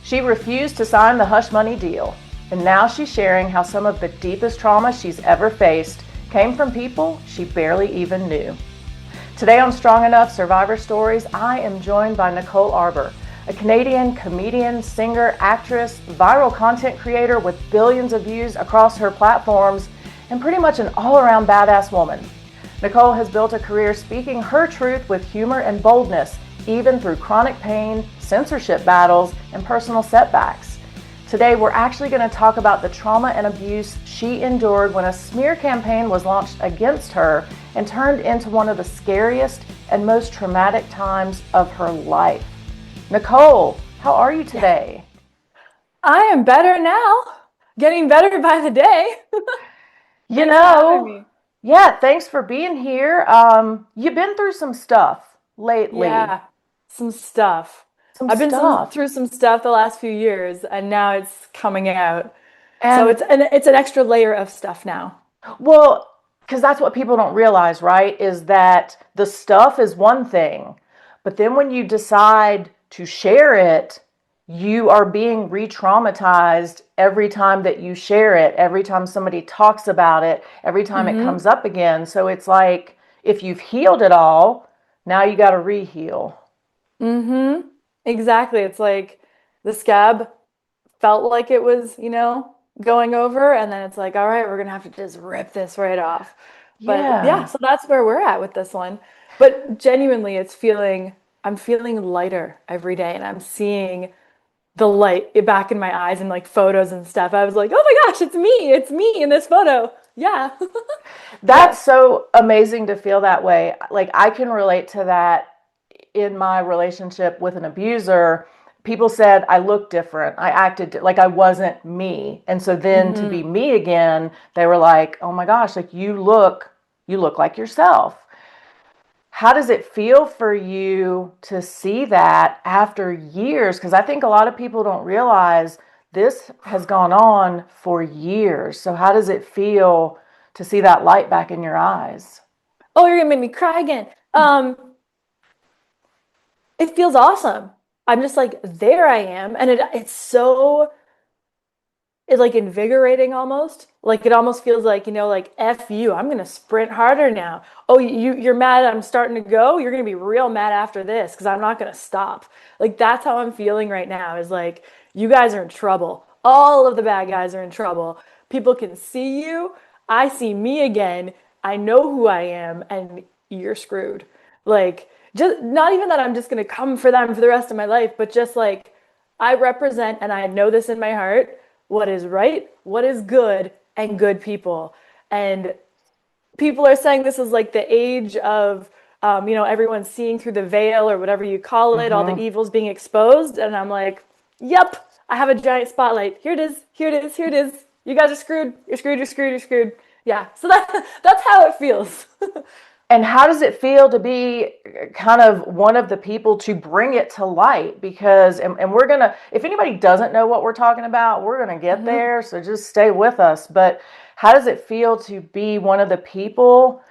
She refused to sign the hush money deal, and now she's sharing how some of the deepest trauma she's ever faced came from people she barely even knew. Today on Strong Enough Survivor Stories, I am joined by Nicole Arbour, a Canadian comedian, singer, actress, viral content creator with billions of views across her platforms, and pretty much an all-around badass woman. Nicole has built a career speaking her truth with humor and boldness, even through chronic pain, censorship battles, and personal setbacks. Today, we're actually going to talk about the trauma and abuse she endured when a smear campaign was launched against her and turned into one of the scariest and most traumatic times of her life. Nicole, how are you today? I am better now. Getting better by the day. Thanks for being here. You've been through some stuff lately. Yeah, some stuff. I've been through some stuff the last few years, and now it's coming out. So And it's an extra layer of stuff now. well, because that's what people don't realize, right? Is that the stuff is one thing, but then when you decide to share it, you are being re-traumatized every time that you share it, every time somebody talks about it, every time it comes up again. So it's like if you've healed it all, now you got to re-heal. Exactly. It's like the scab felt like it was, going over, and then it's like, all right, we're gonna have to just rip this right off. But yeah, Yeah. so that's where we're at with this one. But genuinely, I'm feeling lighter every day, and I'm seeing the light back in my eyes and like photos and stuff. I was like, oh my gosh, it's me in this photo. Yeah. Yeah. That's so amazing to feel that way. Like I can relate to that in my relationship with an abuser. People said I looked different. I acted like I wasn't me. And so then to be hmm me again, they were like, "Oh my gosh, like you look like yourself." How does it feel for you to see that after years? Because I think a lot of people don't realize this has gone on for years. So how does it feel to see that light back in your eyes? Oh, you're gonna make me cry again. It feels awesome. I'm just like, there I am. And it's so it's like invigorating almost. Like it almost feels like, like F you, I'm gonna sprint harder now. Oh, you're mad I'm starting to go? You're gonna be real mad after this because I'm not gonna stop. Like that's how I'm feeling right now, is like you guys are in trouble. All of the bad guys are in trouble. People can see you. I see me again. I know who I am, and you're screwed. Like, just not even that I'm just gonna come for them for the rest of my life, but just like I represent, and I know this in my heart, what is right, what is good, and good people. And people are saying this is like the age of, everyone seeing through the veil or whatever you call it, all the Mm-hmm. evils being exposed. And I'm like, yep, I have a giant spotlight. Here it is, here it is, here it is. You guys are screwed. You're screwed, you're screwed, you're screwed. Yeah, so that's how it feels. And how does it feel to be kind of one of the people to bring it to light? Because, and we're going to, if anybody doesn't know what we're talking about, we're going to get hmm there. So just stay with us. But how does it feel to be one of the people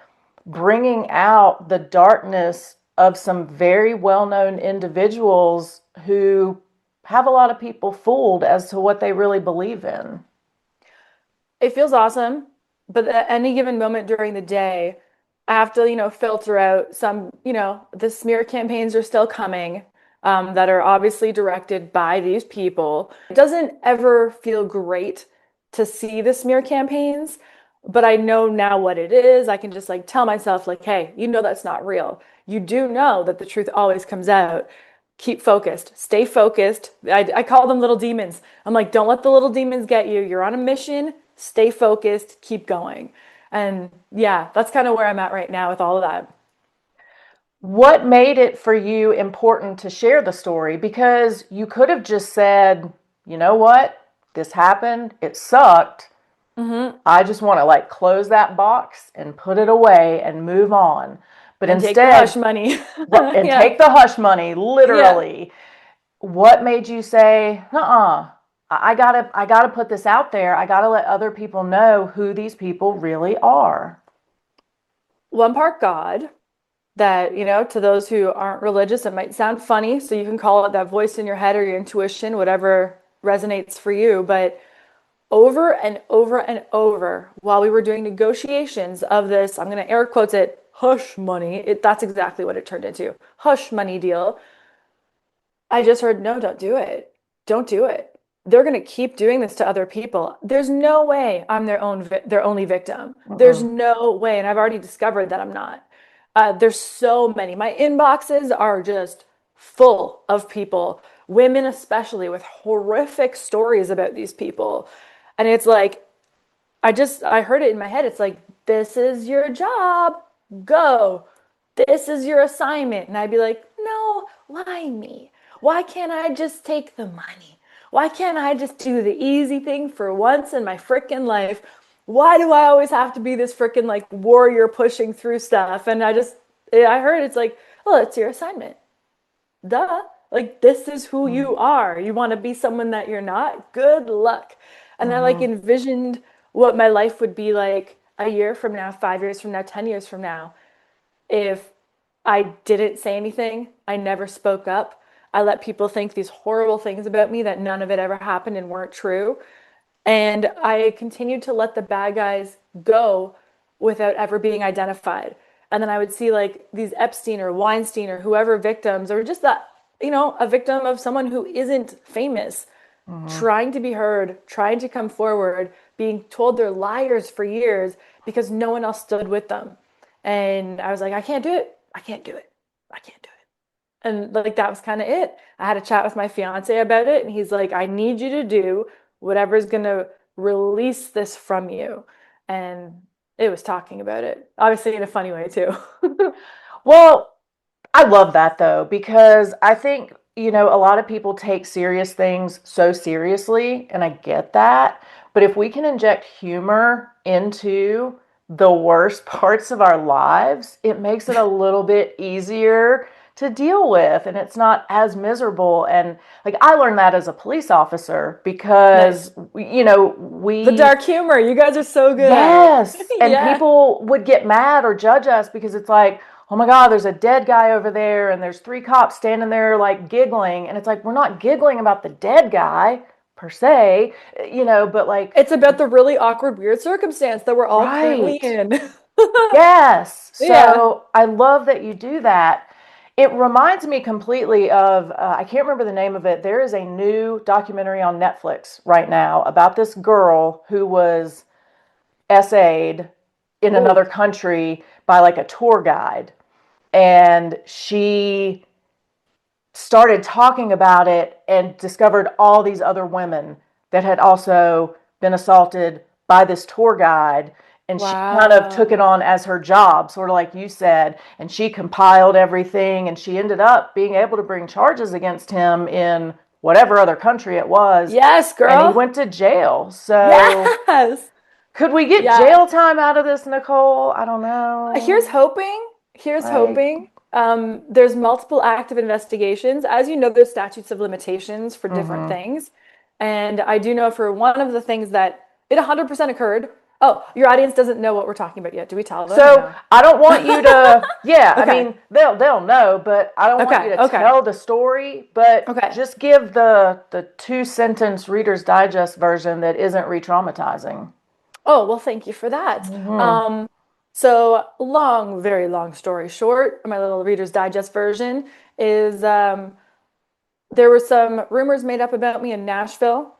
bringing out the darkness of some very well-known individuals who have a lot of people fooled as to what they really believe in? It feels awesome, but at any given moment during the day, I have to, filter out some, the smear campaigns are still coming, that are obviously directed by these people. It doesn't ever feel great to see the smear campaigns, but I know now what it is. I can just like tell myself, like, hey, that's not real. You do know that the truth always comes out. Keep focused, stay focused. I call them little demons. I'm like, don't let the little demons get you. You're on a mission, stay focused, keep going. And yeah, that's kind of where I'm at right now with all of that. What made it for you important to share the story? Because you could have just said, you know what? This happened. It sucked. hmm I just want to like close that box and put it away and move on. But And take the instead, hush money. and Yeah. take the hush money, Yeah. literally. What made you say, I gotta put this out there. I gotta let other people know who these people really are. One part God, that, to those who aren't religious, it might sound funny. So you can call it that voice in your head or your intuition, whatever resonates for you. But over and over and over, while we were doing negotiations of this, I'm going to air quotes it, hush money. That's exactly what it turned into. Hush money deal. I just heard, no, don't do it. Don't do it. They're going to keep doing this to other people. There's no way I'm their only victim. There's Mm-mm. no way, and I've already discovered that I'm not. There's so many. My inboxes are just full of people, women especially, with horrific stories about these people. And it's like, I heard it in my head. It's like, this is your job. Go. This is your assignment. And I'd be like, no, why me? Why can't I just take the money? Why can't I just do the easy thing for once in my freaking life? Why do I always have to be this freaking like warrior pushing through stuff? And I heard it's like, well, it's your assignment. Duh. Like, this is who Mm-hmm. you are. You want to be someone that you're not? Good luck. And I like Mm-hmm. envisioned what my life would be like a year from now, 5 years from now, 10 years from now, if I didn't say anything, I never spoke up. I let people think these horrible things about me that none of it ever happened and weren't true. And I continued to let the bad guys go without ever being identified. And then I would see like these Epstein or Weinstein or whoever victims, or just that, a victim of someone who isn't famous, Mm-hmm. trying to be heard, trying to come forward, being told they're liars for years because no one else stood with them. And I was like, I can't do it. I can't do it. I can't do it. And like that was kind of it. I had a chat with my fiance about it, and he's like, I need you to do whatever's going to release this from you. And it was talking about it, obviously in a funny way too. Well, I love that though, because I think, a lot of people take serious things so seriously, and I get that. But if we can inject humor into the worst parts of our lives, it makes it a little bit easier to deal with, and it's not as miserable. And like, I learned that as a police officer Nice. because, The we dark humor, you guys are so good at it. yes. And Yeah. people would get mad or judge us because it's like, oh my God, there's a dead guy over there and there's three cops standing there like giggling. And it's like, we're not giggling about the dead guy per se, but like, It's about the really awkward, weird circumstance that we're all currently right. in. Yes. Yeah. So I love that you do that. It reminds me completely of, I can't remember the name of it. There is a new documentary on Netflix right now about this girl who was essayed in Ooh. another country by like a tour guide. And she started talking about it and discovered all these other women that had also been assaulted by this tour guide. And she kind of took it Wow. on as her job, sort of like you said. And she compiled everything, and she ended up being able to bring charges against him in whatever other country it was. Yes, And he girl. went to jail. So Yes. could we get Yeah. jail time out of this, Nicole? I don't Here's know. hoping. Here's Right. hoping. There's multiple active investigations. As you know, there's statutes of limitations for different Mm-hmm. things. And I do know for one of the things that it 100% occurred. Oh, your audience doesn't know what we're talking about yet. Do we tell them or So no? I don't want you to, yeah, I Okay. mean, they'll know, but I don't want you Okay. to Okay. tell the story, but Okay. just give the two-sentence Reader's Digest version that isn't re-traumatizing. Oh, well, thank you for that. Mm-hmm. So long, very long story short, my little Reader's Digest version is there were some rumors made up about me in Nashville,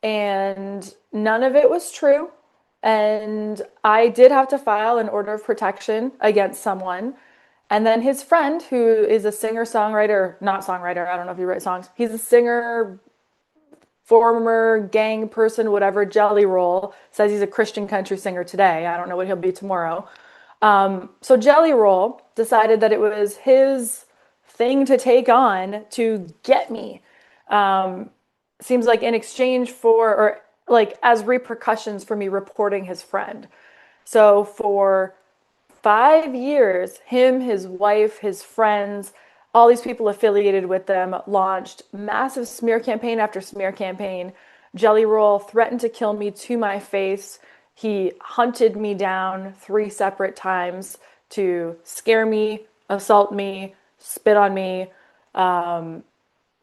and none of it was true. And I did have to file an order of protection against someone. And then his friend, who is a singer-songwriter, not songwriter, I don't know if you write songs, he's a singer, former gang person, whatever, Jelly Roll, says he's a Christian country singer today. I don't know what he'll be tomorrow. So Jelly Roll decided that it was his thing to take on to get me. Seems like in exchange for, or like as repercussions for me reporting his friend. So for 5 years, him, his wife, his friends, all these people affiliated with them launched massive smear campaign after smear campaign. Jelly Roll threatened to kill me to my face. He hunted me down 3 separate times to scare me, assault me, spit on me,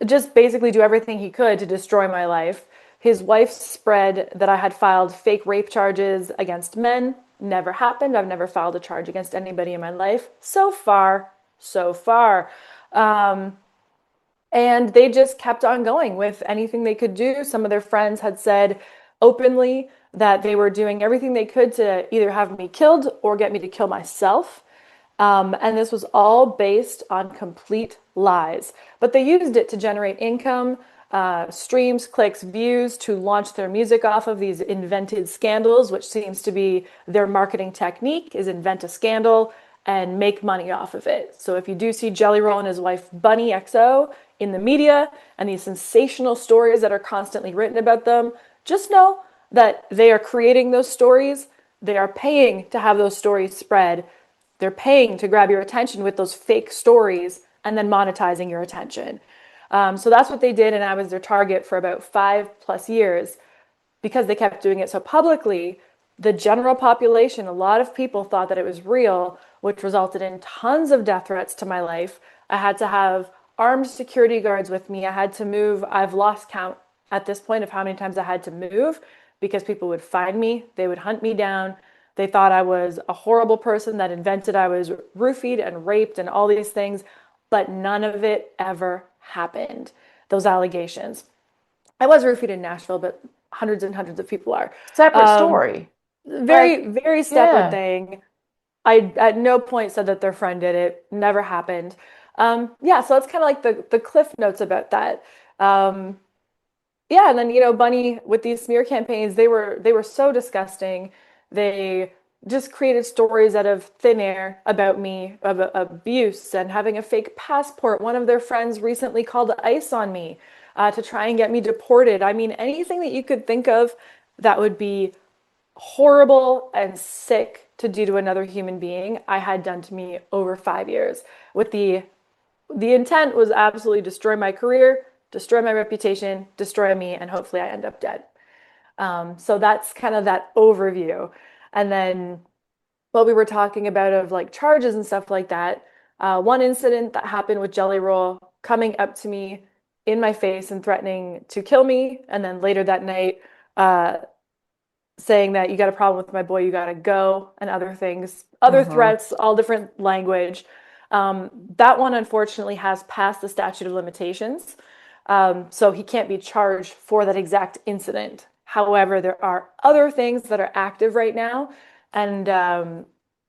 just basically do everything he could to destroy my life. His wife spread that I had filed fake rape charges against men. Never happened. I've never filed a charge against anybody in my life. So far, so far. And they just kept on going with anything they could do. Some of their friends had said openly that they were doing everything they could to either have me killed or get me to kill myself. And this was all based on complete lies. But they used it to generate income, streams, clicks, views, to launch their music off of these invented scandals, which seems to be their marketing technique, is invent a scandal and make money off of it. So if you do see Jelly Roll and his wife Bunny XO in the media and these sensational stories that are constantly written about them, just know that they are creating those stories. They are paying to have those stories spread. They're paying to grab your attention with those fake stories and then monetizing your attention. So that's what they did, and I was their target for about 5+ years because they kept doing it so publicly. The general population, a lot of people thought that it was real, which resulted in tons of death threats to my life. I had to have armed security guards with me. I had to move. I've lost count at this point of how many times I had to move because people would find me. They would hunt me down. They thought I was a horrible person that invented I was roofied and raped and all these things, but none of it ever happened. Those allegations. I was roofied in Nashville, but hundreds and hundreds of people are. Separate story. Very, Like, very separate yeah. thing. I at no point said that their friend did it. Never happened. Yeah, so that's kind of like the cliff notes about that. Um, yeah, and then Bunny with these smear campaigns, they were so disgusting. They just created stories out of thin air about me, of abuse and having a fake passport. One of their friends recently called ICE on me to try and get me deported. I mean, anything that you could think of that would be horrible and sick to do to another human being, I had done to me over 5 years. With the intent was absolutely destroy my career, destroy my reputation, destroy me, and hopefully I end up dead. So that's kind of that overview. And then what we were talking about of like charges and stuff like that. One incident that happened with Jelly Roll coming up to me in my face and threatening to kill me, and then later that night, saying that you got a problem with my boy, you got to go, and other things, other Mm-hmm. threats, all different language. That one, unfortunately, has passed the statute of limitations. So he can't be charged for that exact incident. However, there are other things that are active right now, and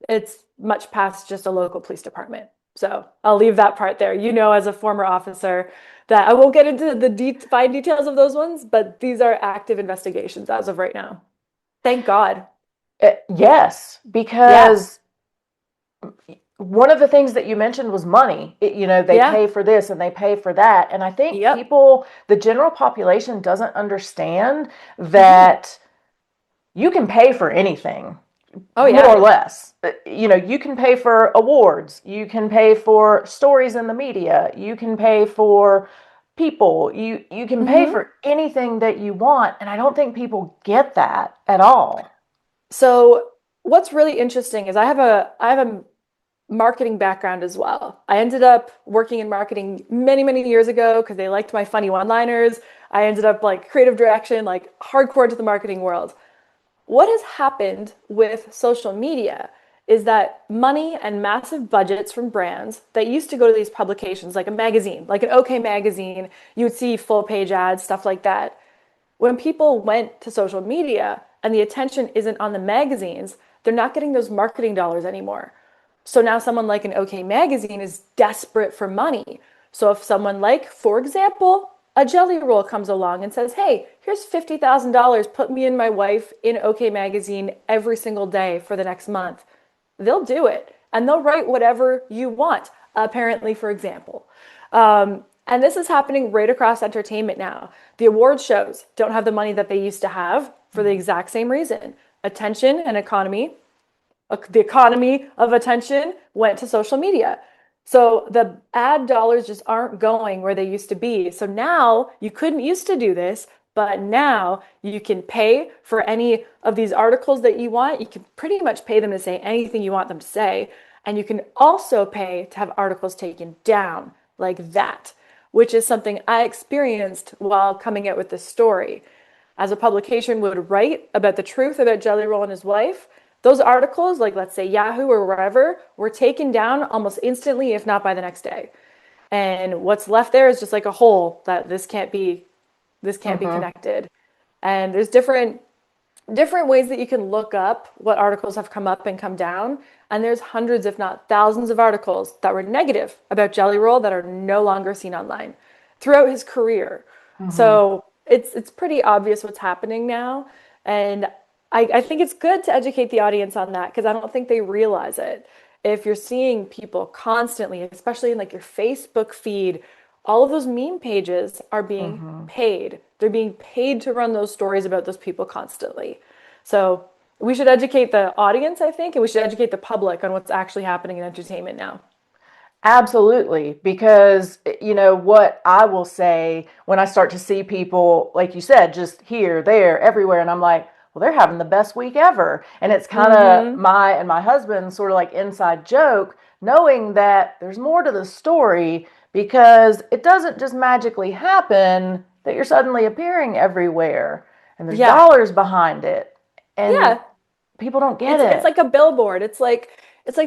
it's much past just a local police department. So I'll leave that part there. As a former officer, that I won't get into the fine details of those ones, but these are active investigations as of right now. Thank God. Yes, Yeah. because one of the things that you mentioned was money. They Yeah. pay for this and they pay for that. And I think Yep. people, the general population, doesn't understand Hmm. that you can pay for anything, Oh, more or yeah. less. You can pay for awards, you can pay for stories in the media, you can pay for people, you can pay Hmm. for anything that you want. And I don't think people get that at all. So what's really interesting is I have a marketing background as well. I ended up working in marketing many, many years ago because they liked my funny one-liners. I ended up like creative direction, like hardcore into the marketing world. What has happened with social media is that money and massive budgets from brands that used to go to these publications, like a magazine, like an OK magazine, you would see full page ads, stuff like that. When people went to social media and the attention isn't on the magazines, they're not getting those marketing dollars anymore. So now someone like an OK magazine is desperate for money. So if someone like, for example, a Jelly Roll comes along and says, "Hey, here's $50,000, put me and my wife in OK magazine every single day for the next month," they'll do it. And they'll write whatever you want, apparently, for example. And this is happening right across entertainment now. The award shows don't have the money that they used to have for the exact same reason. Attention and economy, the economy of attention went to social media. So the ad dollars just aren't going where they used to be. So now you couldn't used to do this, but now you can pay for any of these articles that you want. You can pretty much pay them to say anything you want them to say. And you can also pay to have articles taken down like that, which is something I experienced while coming out with this story. As a publication would write about the truth about Jelly Roll and his wife, those articles, like let's say Yahoo or wherever, were taken down almost instantly, if not by the next day. And what's left there is just like a hole that this can't be Mm-hmm. connected. And there's different ways that you can look up what articles have come up and come down. And there's hundreds, if not thousands, of articles that were negative about Jelly Roll that are no longer seen online throughout his career. Mm-hmm. So it's pretty obvious what's happening now. And I think it's good to educate the audience on that because I don't think they realize it. If you're seeing people constantly, especially in like your Facebook feed, all of those meme pages are being Mm-hmm. paid. They're being paid to run those stories about those people constantly. So we should educate the audience, I think, and we should educate the public on what's actually happening in entertainment now. Absolutely. Because, what I will say when I start to see people, like you said, just here, there, everywhere, and I'm like, well, they're having the best week ever. And it's kind of Mm-hmm. my and my husband's sort of like inside joke, knowing that there's more to the story because it doesn't just magically happen that you're suddenly appearing everywhere and there's Yeah. dollars behind it. And Yeah. people don't get It's it. like a billboard. It's like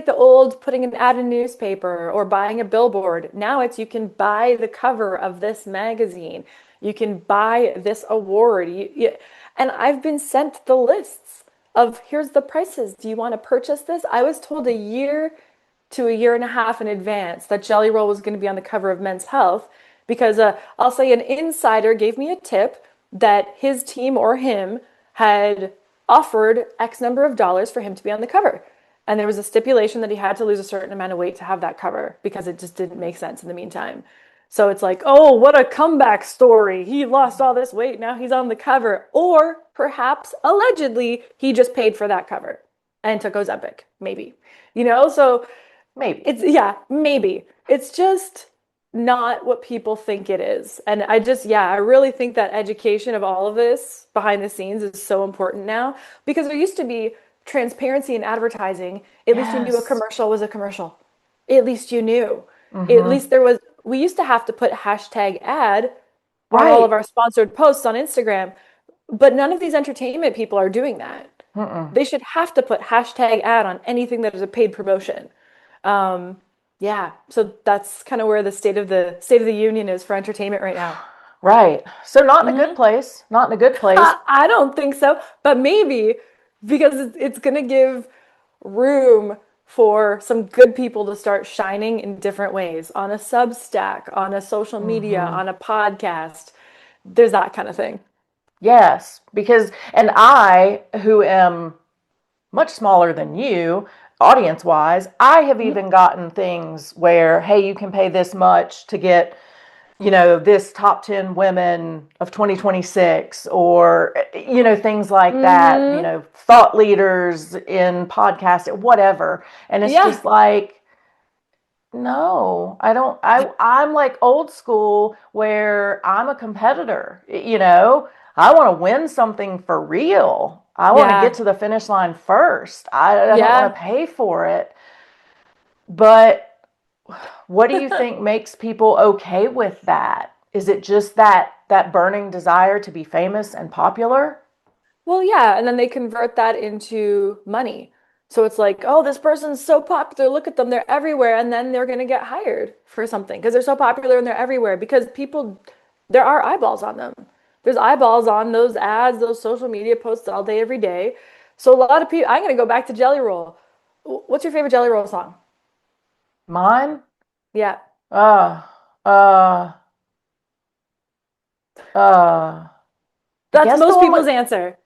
the old putting an ad in a newspaper or buying a billboard. Now it's you can buy the cover of this magazine. You can buy this award. And I've been sent the lists of here's the prices. Do you want to purchase this? I was told a year to a year and a half in advance that Jelly Roll was going to be on the cover of Men's Health because I'll say an insider gave me a tip that his team or him had offered X number of dollars for him to be on the cover. And there was a stipulation that he had to lose a certain amount of weight to have that cover because it just didn't make sense in the meantime. So it's like, oh, what a comeback story. He lost all this weight. Now he's on the cover. Or perhaps, allegedly, he just paid for that cover and took Ozempic, maybe. So Maybe. yeah, maybe. It's just not what people think it is. And I really think that education of all of this behind the scenes is so important now because there used to be transparency in advertising. At least you knew a Yes. commercial was a commercial. At least you knew. At Mm-hmm. least we used to have to put hashtag ad on all of Right. our sponsored posts on Instagram, but none of these entertainment people are doing that. Mm-mm. They should have to put hashtag ad on anything that is a paid promotion. Um, yeah, so that's kind of where the state of the union is for entertainment right now. Right. So not in a good Hmm. place. Not in a good place. I don't think so, but maybe because it's going to give room for some good people to start shining in different ways on a Substack, on a social media, Hmm. on a podcast. There's that kind of thing. Yes, because and I, who am much smaller than you, audience wise, I have even gotten things where, hey, you can pay this much to get, this top 10 women of 2026, or, things like that, Mm-hmm. thought leaders in podcast, whatever. And it's Yeah. just like, no, I don't. I'm like old school where I'm a competitor. I want to win something for real. I want to get Yeah. to the finish line first. I don't want Yeah. to pay for it. But what do you think makes people okay with that? Is it just that burning desire to be famous and popular? Well, yeah, and then they convert that into money. So it's like, oh, this person's so popular. Look at them. They're everywhere. And then they're going to get hired for something because they're so popular and they're everywhere because there are eyeballs on them. There's eyeballs on those ads, those social media posts all day, every day. So a lot of people, I'm going to go back to Jelly Roll. What's your favorite Jelly Roll song? Mine? Yeah, Uh, uh, I that's guess the most one with people's answer.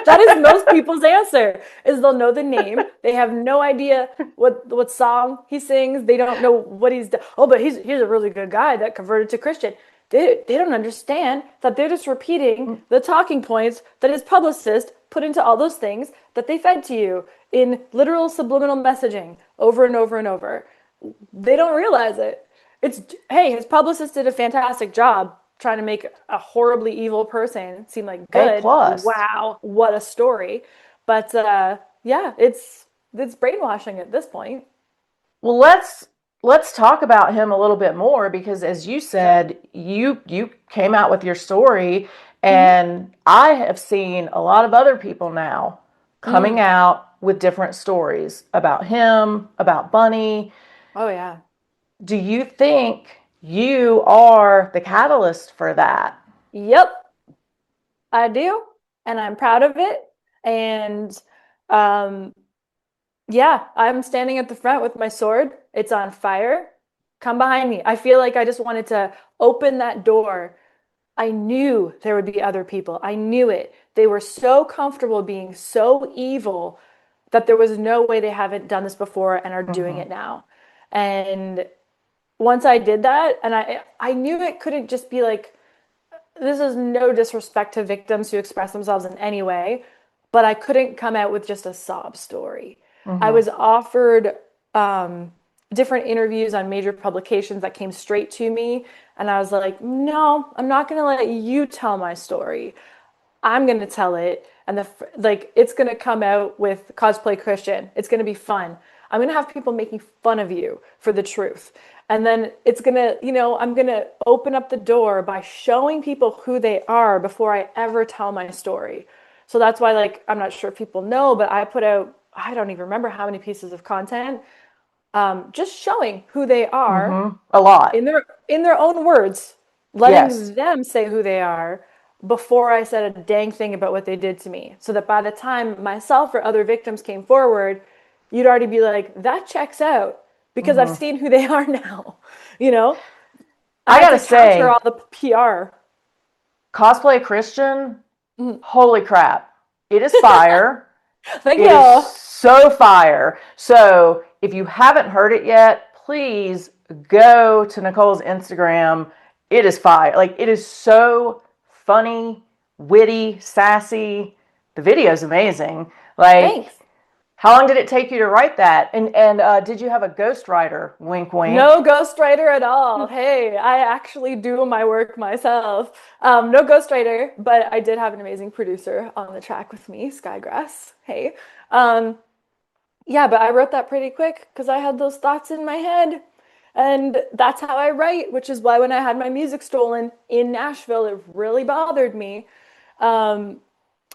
That is most people's answer is they'll know the name. They have no idea what song he sings. They don't know what he's done. Oh, but he's a really good guy that converted to Christian. They don't understand that they're just repeating the talking points that his publicist put into all those things that they fed to you in literal subliminal messaging over and over and over. They don't realize it. It's hey, his publicist did a fantastic job trying to make a horribly evil person seem like A good. plus. Wow, what a story. But yeah, it's brainwashing at this point. Well, let's talk about him a little bit more because as you Sure. said, you came out with your story Hmm. and I have seen a lot of other people now coming Mm. out with different stories about him, about Bunny. Oh yeah. Do you think you are the catalyst for that? Yep, I do, and I'm proud of it. And um, yeah, I'm standing at the front with my sword. It's on fire. Come behind me. I feel like I just wanted to open that door. I knew there would be other people. I knew it. They were so comfortable being so evil that there was no way they haven't done this before and are doing Hmm. it now. And once I did that, and I knew it couldn't just be like, this is no disrespect to victims who express themselves in any way, but I couldn't come out with just a sob story. I Hmm. was offered different interviews on major publications that came straight to me, and I was like, no, I'm not going to let you tell my story. I'm going to tell it, and like it's going to come out with cosplay Christian. It's going to be fun. I'm going to have people making fun of you for the truth. And then it's going to, I'm going to open up the door by showing people who they are before I ever tell my story. So that's why, like, I'm not sure if people know, but I put out, I don't even remember how many pieces of content, just showing who they are Hmm. A lot. in their own words, Yes. letting them say who they are before I said a dang thing about what they did to me. So that by the time myself or other victims came forward, you'd already be like, that checks out because I've Hmm. seen who they are now. You know, I I had gotta to counter say, all the PR. cosplay Christian, Mhm. holy crap. It is fire. Thank It is you. so fire. So if you haven't heard it yet, please go to Nicole's Instagram. It is fire. Like, it is so funny, witty, sassy. The video is amazing. Like, Thanks. how long did it take you to write that? And did you have a ghostwriter? Wink, wink. No ghostwriter at all. Hey, I actually do my work myself. No ghostwriter, but I did have an amazing producer on the track with me, Skygrass. Hey. Um, yeah, but I wrote that pretty quick because I had those thoughts in my head. And that's how I write, which is why when I had my music stolen in Nashville, it really bothered me. Um,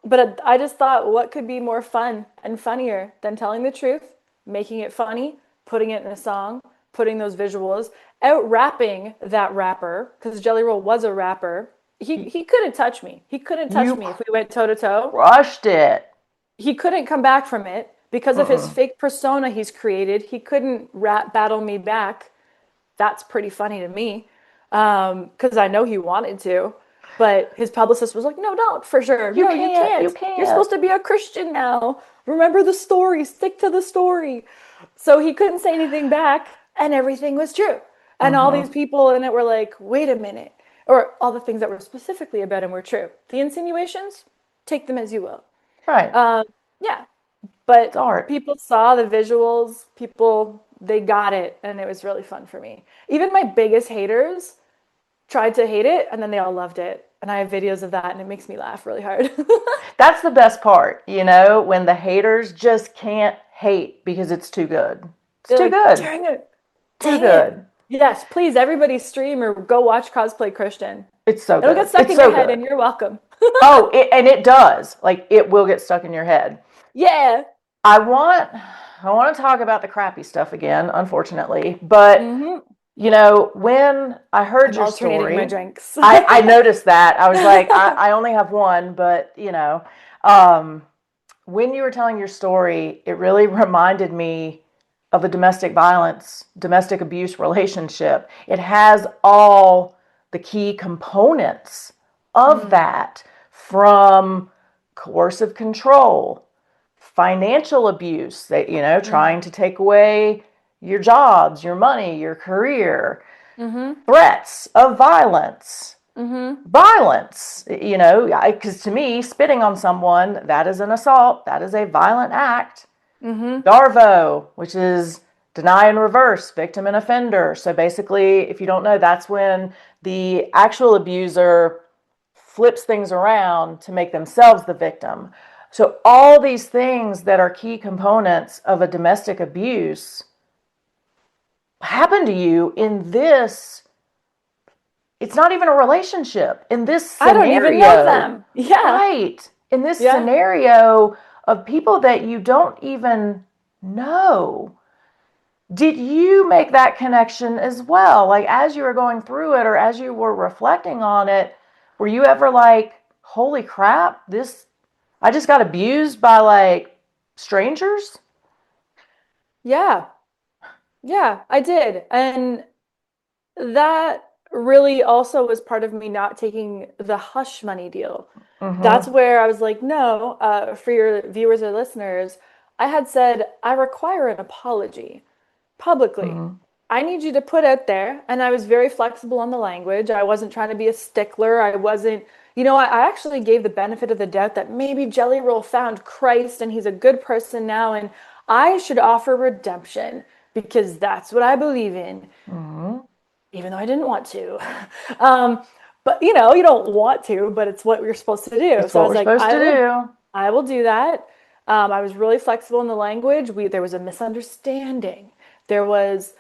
but I just thought, what could be more fun and funnier than telling the truth, making it funny, putting it in a song, putting those visuals, out rapping that rapper, because Jelly Roll was a rapper. He couldn't touch me. He couldn't touch You me if we went toe to toe. crushed it. He couldn't come back from it because of his Mm-mm. fake persona he's created. He couldn't rap battle me back. That's pretty funny to me because I know he wanted to. But his publicist was like, no, don't for sure. You No, you can't. You can't. You're can't. supposed to be a Christian now. Remember the story, stick to the story. So he couldn't say anything back, and everything was true. And all these Mm-hmm. people in it were like, wait a minute. Or all the things that were specifically about him were true. The insinuations, take them as you will. Right. Um, yeah, It's but art. people saw the visuals, people they got it, and it was really fun for me. Even my biggest haters tried to hate it, and then they all loved it. And I have videos of that, and it makes me laugh really hard. That's the best part, when the haters just can't hate because it's too good. It's They're too like, good. dang it, Too dang it. good. Yes, please, everybody stream or go watch Cosplay Christian. It's so It'll get good. stuck It's in your so head, good. and you're welcome. Oh, and it does. Like, it will get stuck in your head. Yeah. I want I want to talk about the crappy stuff again, unfortunately. But Hmm. when I heard I'm your alternating my story, drinks. I noticed that. I was like, I only have one, but um, when you were telling your story, it really reminded me of a domestic abuse relationship. It has all the key components of Mm, that, from coercive control, financial abuse, that, trying mm, to take away your jobs, your money, your career, mm-hmm, threats of violence, mm-hmm, because to me, spitting on someone, that is an assault, that is a violent act. mm-hmm, DARVO, which is deny and reverse, victim and offender. So basically, if you don't know, that's when the actual abuser flips things around to make themselves the victim. So all these things that are key components of a domestic abuse happen to you in this, it's not even a relationship, in this I don't even know scenario. them. Yeah. Right. In this Yeah. scenario of people that you don't even know. Did you make that connection as well? Like as you were going through it or as you were reflecting on it, were you ever like, holy crap, I just got abused by like strangers? Yeah. Yeah, I did. And that really also was part of me not taking the hush money deal. That's Mm-hmm. where I was like, no, for your viewers or listeners, I had said, I require an apology publicly. Mm-hmm. I need you to put out there, and I was very flexible on the language. I wasn't trying to be a stickler. I wasn't, I actually gave the benefit of the doubt that maybe Jelly Roll found Christ and he's a good person now, and I should offer redemption because that's what I believe in, Mm-hmm. even though I didn't want to. um, but you don't want to, but it's what you're supposed to do. It's So I what was we're like, supposed to do. I will do that. I was really flexible in the language. There was a misunderstanding. There was,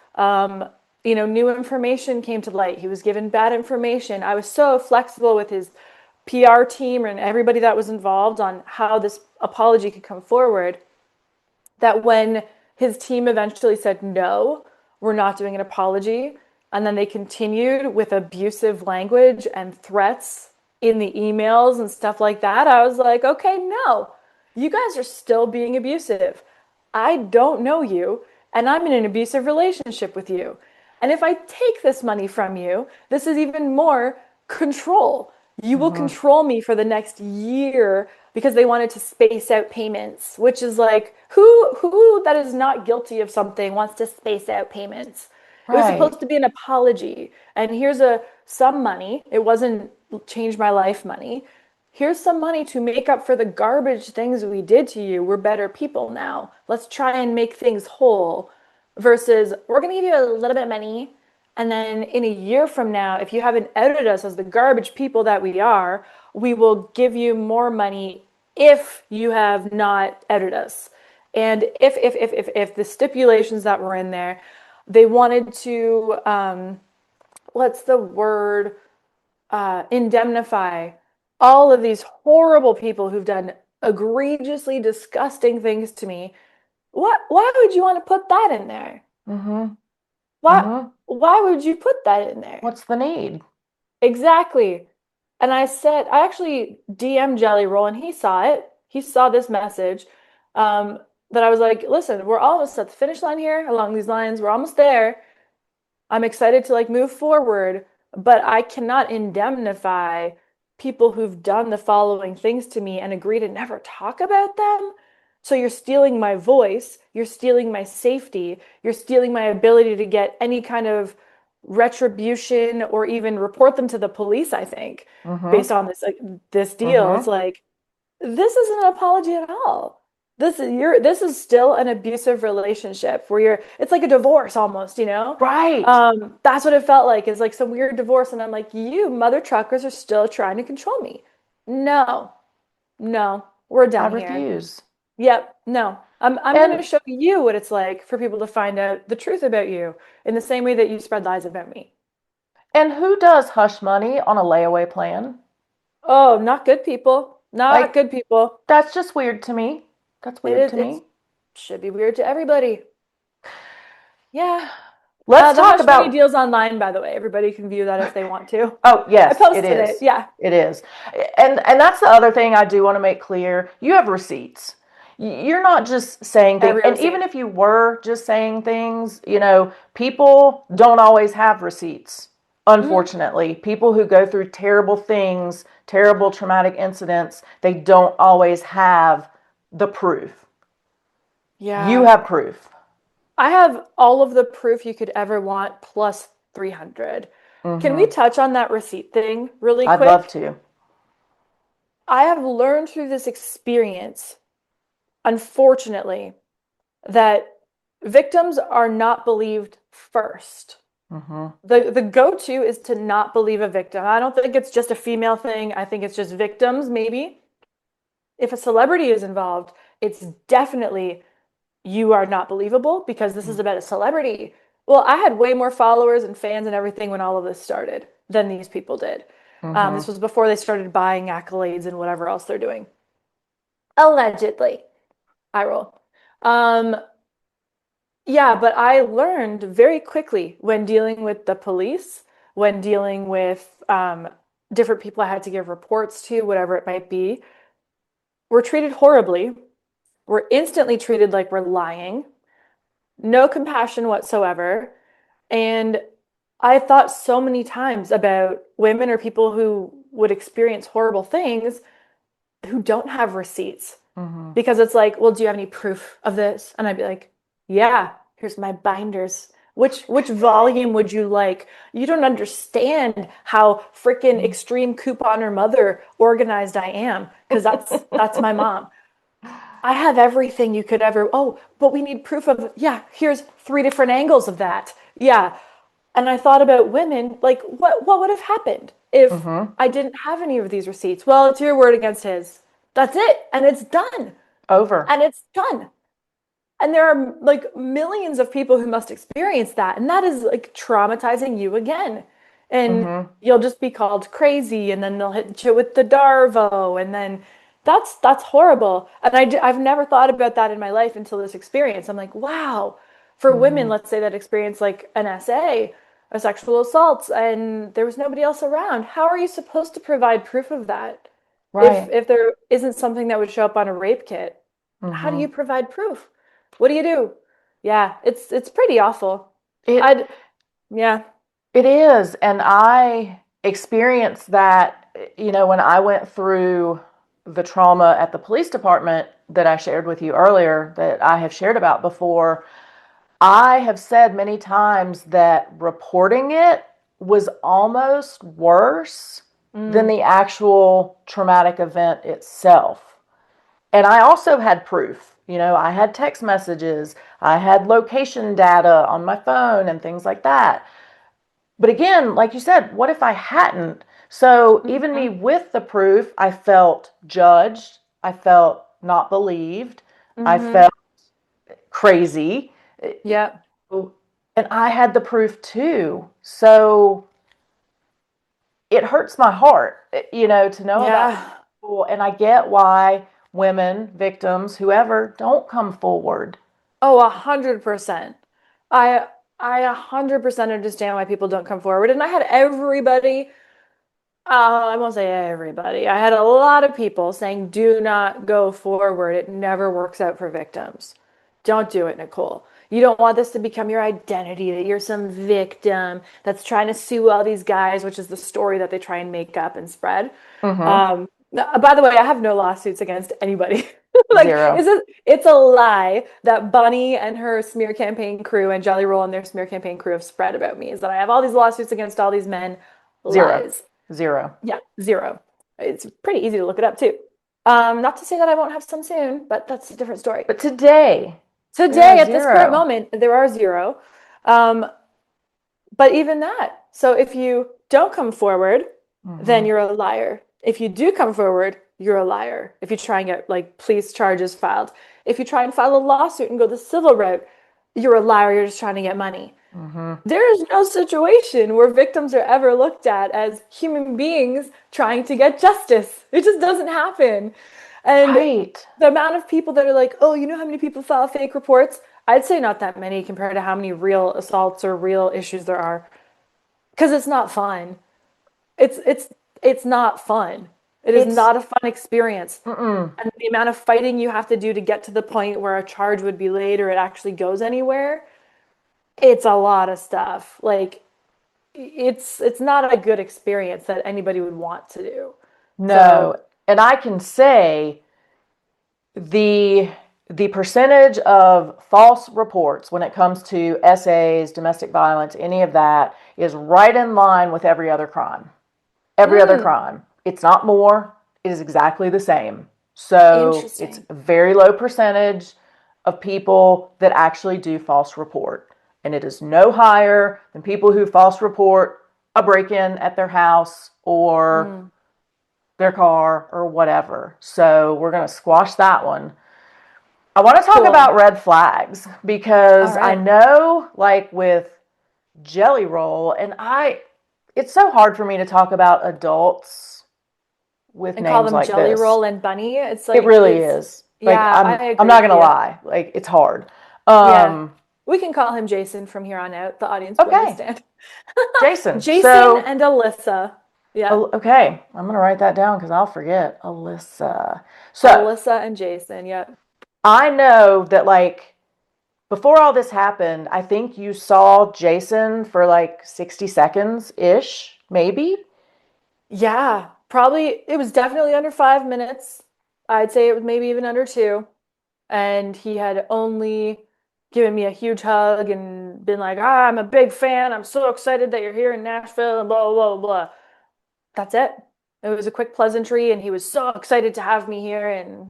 new information came to light. He was given bad information. I was so flexible with his PR team and everybody that was involved on how this apology could come forward that when his team eventually said, no, we're not doing an apology, and then they continued with abusive language and threats in the emails and stuff like that, I was like, okay, no, you guys are still being abusive. I don't know you, and I'm in an abusive relationship with you. And if I take this money from you, this is even more control. You will Mm-hmm. control me for the next year because they wanted to space out payments, which is like who that is not guilty of something wants to space out payments. It was Right. supposed to be an apology, and here's a some money. It wasn't change my life money. Here's some money to make up for the garbage things we did to you. We're better people now. Let's try and make things whole versus we're going to give you a little bit of money. And then in a year from now, if you haven't outed us as the garbage people that we are, we will give you more money if you have not outed us. And if the stipulations that were in there, they wanted to, what's the word, indemnify all of these horrible people who've done egregiously disgusting things to me. Why would you want to put that in there? Mm-hmm. Why Mm-hmm. why would you put that in there? What's the need? Exactly. And I actually DM'd Jelly Roll and he saw it. He saw this message. Um, that I was like, listen, we're almost at the finish line here along these lines. We're almost there. I'm excited to like move forward, but I cannot indemnify people who've done the following things to me and agree to never talk about them. So you're stealing my voice, you're stealing my safety, you're stealing my ability to get any kind of retribution or even report them to the police, I think, Mm-hmm. based on this deal. It's Mm-hmm. like this isn't an apology at all. This is still an abusive relationship where it's like a divorce almost. Right. That's what it felt like. It's like some weird divorce, and I'm like, you mother truckers are still trying to control me. No, no, we're I done here. refuse. Yep, no. I'm gonna And show you what it's like for people to find out the truth about you in the same way that you spread lies about me. and who does hush money on a layaway plan? Oh, not good people. Not Like good people. that's just weird to me. That's weird to It me. should be weird to everybody. Yeah. Let's The talk Hush Money about deal's online, by the way. Everybody can view that if they want to. oh, I yes, it posted it. is. Yeah. It is. And that's the other thing I do want to make clear. You have receipts. You're not just saying things. Every And even receipt. if you were just saying things, people don't always have receipts. Hmm. Unfortunately, people who go through terrible things, terrible traumatic incidents, they don't always have the proof. You Yeah. have proof. I have all of the proof you could ever want plus 300. Can we Hmm. touch on that receipt thing really I'd love quick? to. I have learned through this experience, unfortunately, that victims are not believed first. Hmm. The go-to is to not believe a victim. I don't think it's just a female thing. I think it's just victims, maybe. if a celebrity is involved, it's definitely you are not believable because this is about a celebrity. Well, I had way more followers and fans and everything when all of this started than these people did. This Mm-hmm. was before they started buying accolades and whatever else they're doing. Allegedly, I roll. Um, yeah, but I learned very quickly when dealing with the police, when dealing with different people I had to give reports to, whatever it might be, we're treated horribly. We're instantly treated like we're lying, no compassion whatsoever. And I thought so many times about women or people who would experience horrible things who don't have receipts. Mm-hmm. Because it's like, well, do you have any proof of this? And I'd be like, yeah, here's my binders. Which volume would you like? You don't understand how freaking extreme couponer mother organized I am, because that's my mom. I have everything you could ever. Oh, but we need proof of. Yeah, here's 3 different angles of that. Yeah. And I thought about women, like what would have happened if Mm-hmm. I didn't have any of these receipts? Well, it's your word against his. That's it, and it's done. Over. And it's done. And there are like millions of people who must experience that. And that is like traumatizing you again. And Mm-hmm. you'll just be called crazy, and then they'll hit you with the Darvo, and then that's horrible. And I've never thought about that in my life until this experience. I'm like, wow, for women, Mm-hmm. let's say that experience like an SA, a sexual assault, and there was nobody else around. How are you supposed to provide proof of that? Right. If there isn't something that would show up on a rape kit, how do Mm-hmm. you provide proof? What do you do? Yeah, it's pretty awful. It I'd yeah. it is, and I experienced that, when I went through the trauma at the police department that I shared with you earlier, that I have shared about before. I have said many times that reporting it was almost worse than Mm, the actual traumatic event itself. And I also had proof. I had text messages, I had location data on my phone and things like that. But again, like you said, what if I hadn't? So even me mhm, with the proof, I felt judged. I felt not believed. I mhm. felt crazy. Yeah. And I had the proof too. So it hurts my heart, to know about these Yeah. people. And I get why women, victims, whoever, don't come forward. Oh, 100%. I I 100% understand why people don't come forward. And I had everybody, I won't say everybody. I had a lot of people saying, do not go forward. It never works out for victims. Don't do it, Nicole. You don't want this to become your identity, that you're some victim that's trying to sue all these guys, which is the story that they try and make up and spread. Mm-hmm. By the way, I have no lawsuits against anybody. Like, Zero. it's a lie that Bunny and her smear campaign crew and Jelly Roll and their smear campaign crew have spread about me, is that I have all these lawsuits against all these men. Zero. Lies. Zero. Yeah, zero. It's pretty easy to look it up too. Not to say that I won't have some soon, but that's a different story. But today, there are Today, at this current zero. moment, there are zero. Um, but even that, so if you don't come forward, then Mm-hmm. you're a liar. If you do come forward, you're a liar. If you try and get like police charges filed, if you try and file a lawsuit and go the civil route, you're a liar. You're just trying to get money. Mm-hmm. There is no situation where victims are ever looked at as human beings trying to get justice. It just doesn't happen. And Right. the amount of people that are like, oh, you know how many people file fake reports? I'd say not that many compared to how many real assaults or real issues there are. Because it's not fun. It's not fun. It is It's not a fun experience. mm-mm. And the amount of fighting you have to do to get to the point where a charge would be laid or it actually goes anywhere, it's a lot of stuff. Like it's not a good experience that anybody would want to do. So, No. And I can say the the percentage of false reports when it comes to SAs, domestic violence, any of that is right in line with every other crime. Every other mm, crime. It's not more, it is exactly the same. So it's interesting. a very low percentage of people that actually do false report. And it is no higher than people who false report a break in at their house or Mm, their car or whatever. So we're going to squash that one. I want to talk Cool. about red flags because All I right. know, like with Jelly Roll, and it's so hard for me to talk about adults with And call names them like Jelly this. Roll and Bunny. It's It like really it's is. Like yeah, I I'm agree not with gonna you. lie. Like it's hard. Yeah. Um, We can call him Jason from here on out. The audience will okay, understand. Jason. Jason So and Alyssa. Yeah. okay, I'm gonna write that down because I'll forget. Alyssa. So Alyssa and Jason. Yeah. I know that like before all this happened, I think you saw Jason for like 60 seconds ish, maybe. Yeah. Probably it was definitely under 5 minutes. I'd say it was maybe even under two. And he had only given me a huge hug and been like, ah, I'm a big fan. I'm so excited that you're here in Nashville and blah, blah, blah, blah. That's it. It was a quick pleasantry, and he was so excited to have me here, and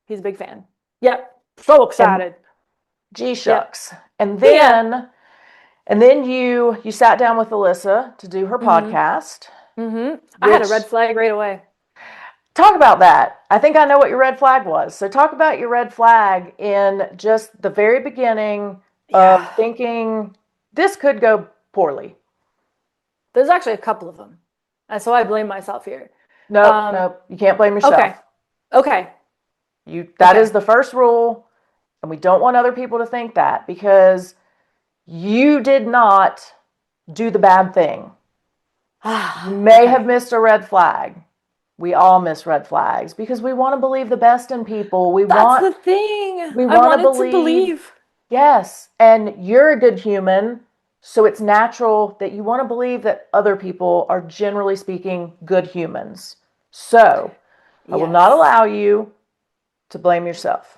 he's a big fan. Yep, so And excited. gee Yep. shucks. And Yeah. then you sat down with Alyssa to do her Mm-hmm. podcast, Mm-hmm. I had a which red flag right away. talk about that. I think I know what your red flag was. So talk about your red flag in just the very beginning of Yeah. thinking this could go poorly. There's actually a couple of them. And so I blame myself here. Nope, Um, nope. You can't blame okay. yourself. Okay. That is Okay. the first rule, and we don't want other people to think that because you did not do the bad thing. You may have Okay. missed a red flag. We all miss red flags because we want to believe the best in people. We That's want the thing. we I want to wanted to believe, believe. yes, and you're a good human, so it's natural that you want to believe that other people are generally speaking good humans. So, I will not Yes. allow you to blame yourself.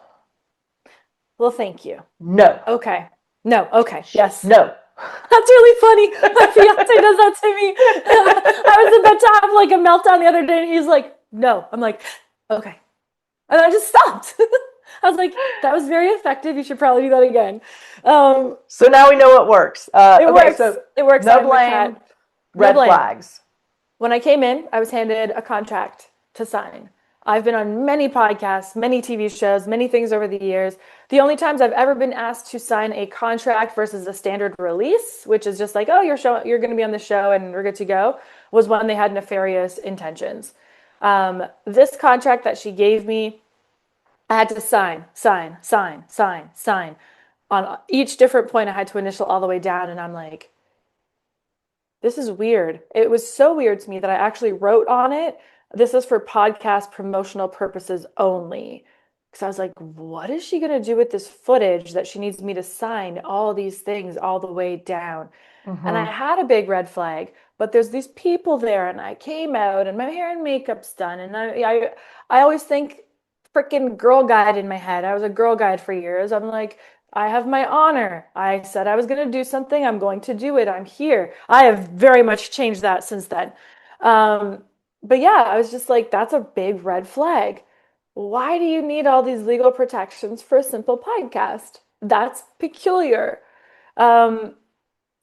Well, thank you. No. Okay. No. Okay. Yes. No. That's really funny. My fiance does that to me. I was about to have like a meltdown the other day, and he's like, "No." I'm like, "Okay," and I just stopped. I was like, "That was very effective. You should probably do that again." Um, So now we know what works. it Okay, works. so It works. no I'm the blame, cat. No red blame. flags. When I came in, I was handed a contract to sign. I've been on many podcasts, many TV shows, many things over the years. The only times I've ever been asked to sign a contract versus a standard release, which is just like, oh, you're going to be on the show and we're good to go, was when they had nefarious intentions. This contract that she gave me, I had to sign, sign, sign, sign, sign. On each different point, I had to initial all the way down, and I'm like, this is weird. It was so weird to me that I actually wrote on it, this is for podcast promotional purposes only. Because I was like, what is she going to do with this footage that she needs me to sign all these things all the way down? And I Mm-hmm. had a big red flag, but there's these people there, and I came out, and my hair and makeup's done. And I always think freaking girl guide in my head. I was a girl guide for years. I'm like, I have my honor. I said I was going to do something. I'm going to do it. I'm here. I have very much changed that since then. Um, but yeah, I was just like, that's a big red flag. Why do you need all these legal protections for a simple podcast? That's peculiar. Um,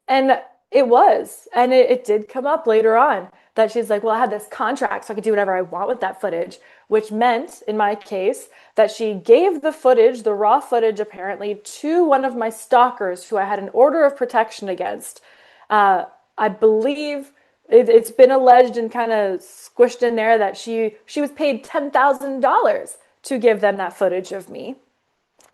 and it was. And it did come up later on that she's like, well, I had this contract, so I could do whatever I want with that footage, which meant, in my case, that she gave the footage, the raw footage, apparently, to one of my stalkers who I had an order of protection against. I believe it's been alleged and kind of squished in there that she was paid $10,000 to give them that footage of me.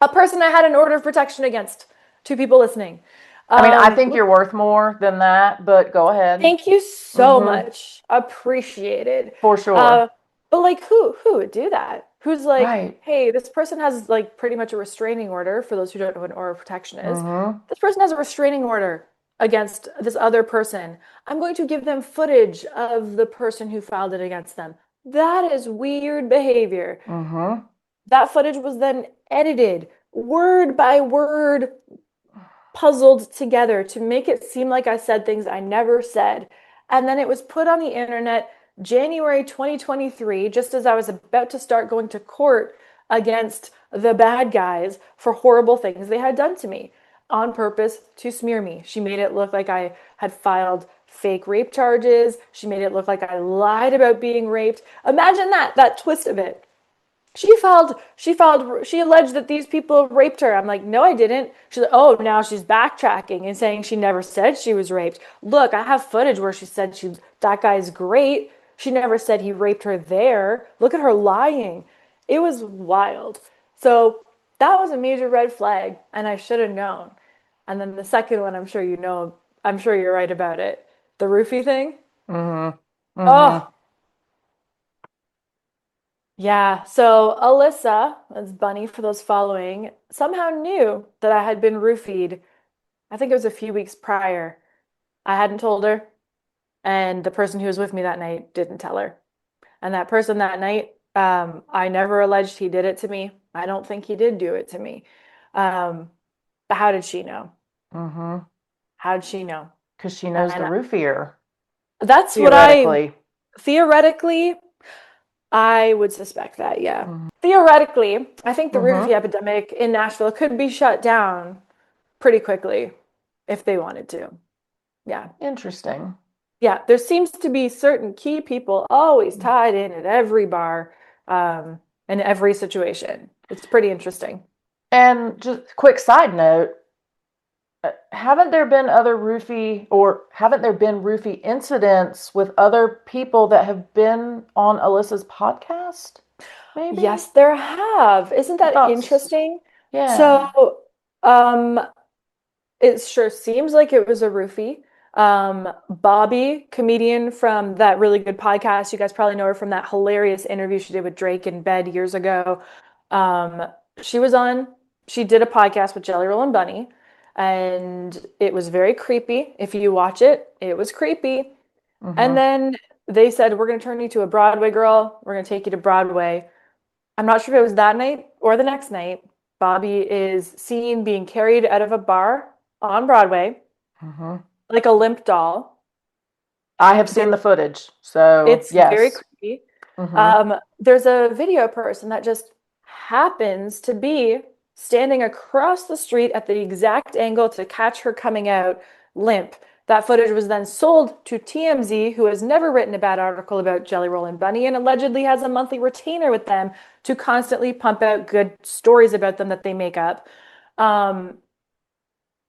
A person I had an order of protection against. Two people listening. I mean, I think you're worth more than that, but go ahead. Thank you so Mm-hmm. much. Appreciated. For sure. Uh, but like who would do that? Who's like, Right. hey, this person has like pretty much a restraining order, for those who don't know what an order of protection is. Mm-hmm. This person has a restraining order against this other person. I'm going to give them footage of the person who filed it against them. That is weird behavior. Mm-hmm. That footage was then edited word by word, puzzled together to make it seem like I said things I never said. And then it was put on the internet January 2023, just as I was about to start going to court against the bad guys for horrible things they had done to me on purpose to smear me. She made it look like I had filed fake rape charges. She made it look like I lied about being raped. Imagine that twist of it. She alleged that these people raped her. I'm like, no, I didn't. She's like, oh, now she's backtracking and saying she never said she was raped. Look, I have footage where she said that guy's great. She never said he raped her there. Look at her lying. It was wild. So that was a major red flag, and I should have known. And then the second one, I'm sure you know, I'm sure you're right about it. The roofie thing. Mm-hmm. Mm-hmm. Oh, yeah, so Alyssa, that's Bunny for those following, somehow knew that I had been roofied. I think it was a few weeks prior. I hadn't told her, and the person who was with me that night didn't tell her. And that person that night, I never alleged he did it to me. I don't think he did do it to me. Um, but how did she know? Mm-hmm. How did she know? Because she knows the And roofier, that's what theoretically. theoretically, I would suspect that, yeah. Mm-hmm. Theoretically, I think the roofie Mm-hmm. epidemic in Nashville could be shut down pretty quickly if they wanted to. Yeah. Interesting. Yeah. There seems to be certain key people always tied in at every bar, in every situation. It's pretty interesting. And just quick side note, haven't there been roofie incidents with other people that have been on Alyssa's podcast? Maybe? Yes, there have. Isn't I that thought, interesting? yeah. So, um, it sure seems like it was a roofie. Bobby, comedian from that really good podcast, you guys probably know her from that hilarious interview she did with Drake in bed years ago. Um, she was on, she did a podcast with Jelly Roll and Bunny, and it was very creepy. If you watch it, it was creepy. And Mm-hmm. then they said, we're going to turn you to a Broadway girl. We're going to take you to Broadway. I'm not sure if it was that night or the next night. Bobby is seen being carried out of a bar on Broadway, Mm-hmm. like a limp doll. I have seen There, the footage, so it's very yes. creepy. Mm-hmm. There's a video person that just happens to be standing across the street at the exact angle to catch her coming out limp. That footage was then sold to TMZ, who has never written a bad article about Jelly Roll and Bunny and allegedly has a monthly retainer with them to constantly pump out good stories about them that they make up. Um,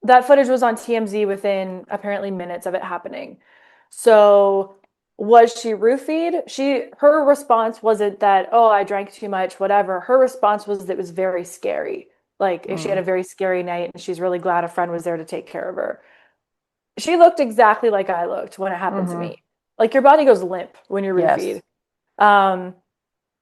that footage was on TMZ within apparently minutes of it happening. So was she roofied? Her response wasn't that, oh, I drank too much, whatever. Her response was that it was very scary. Like if she had a Mm. very scary night and she's really glad a friend was there to take care of her. She looked exactly like I looked when it happened to Mm-hmm. me. Like your body goes limp when you're roofied. Yes. Um,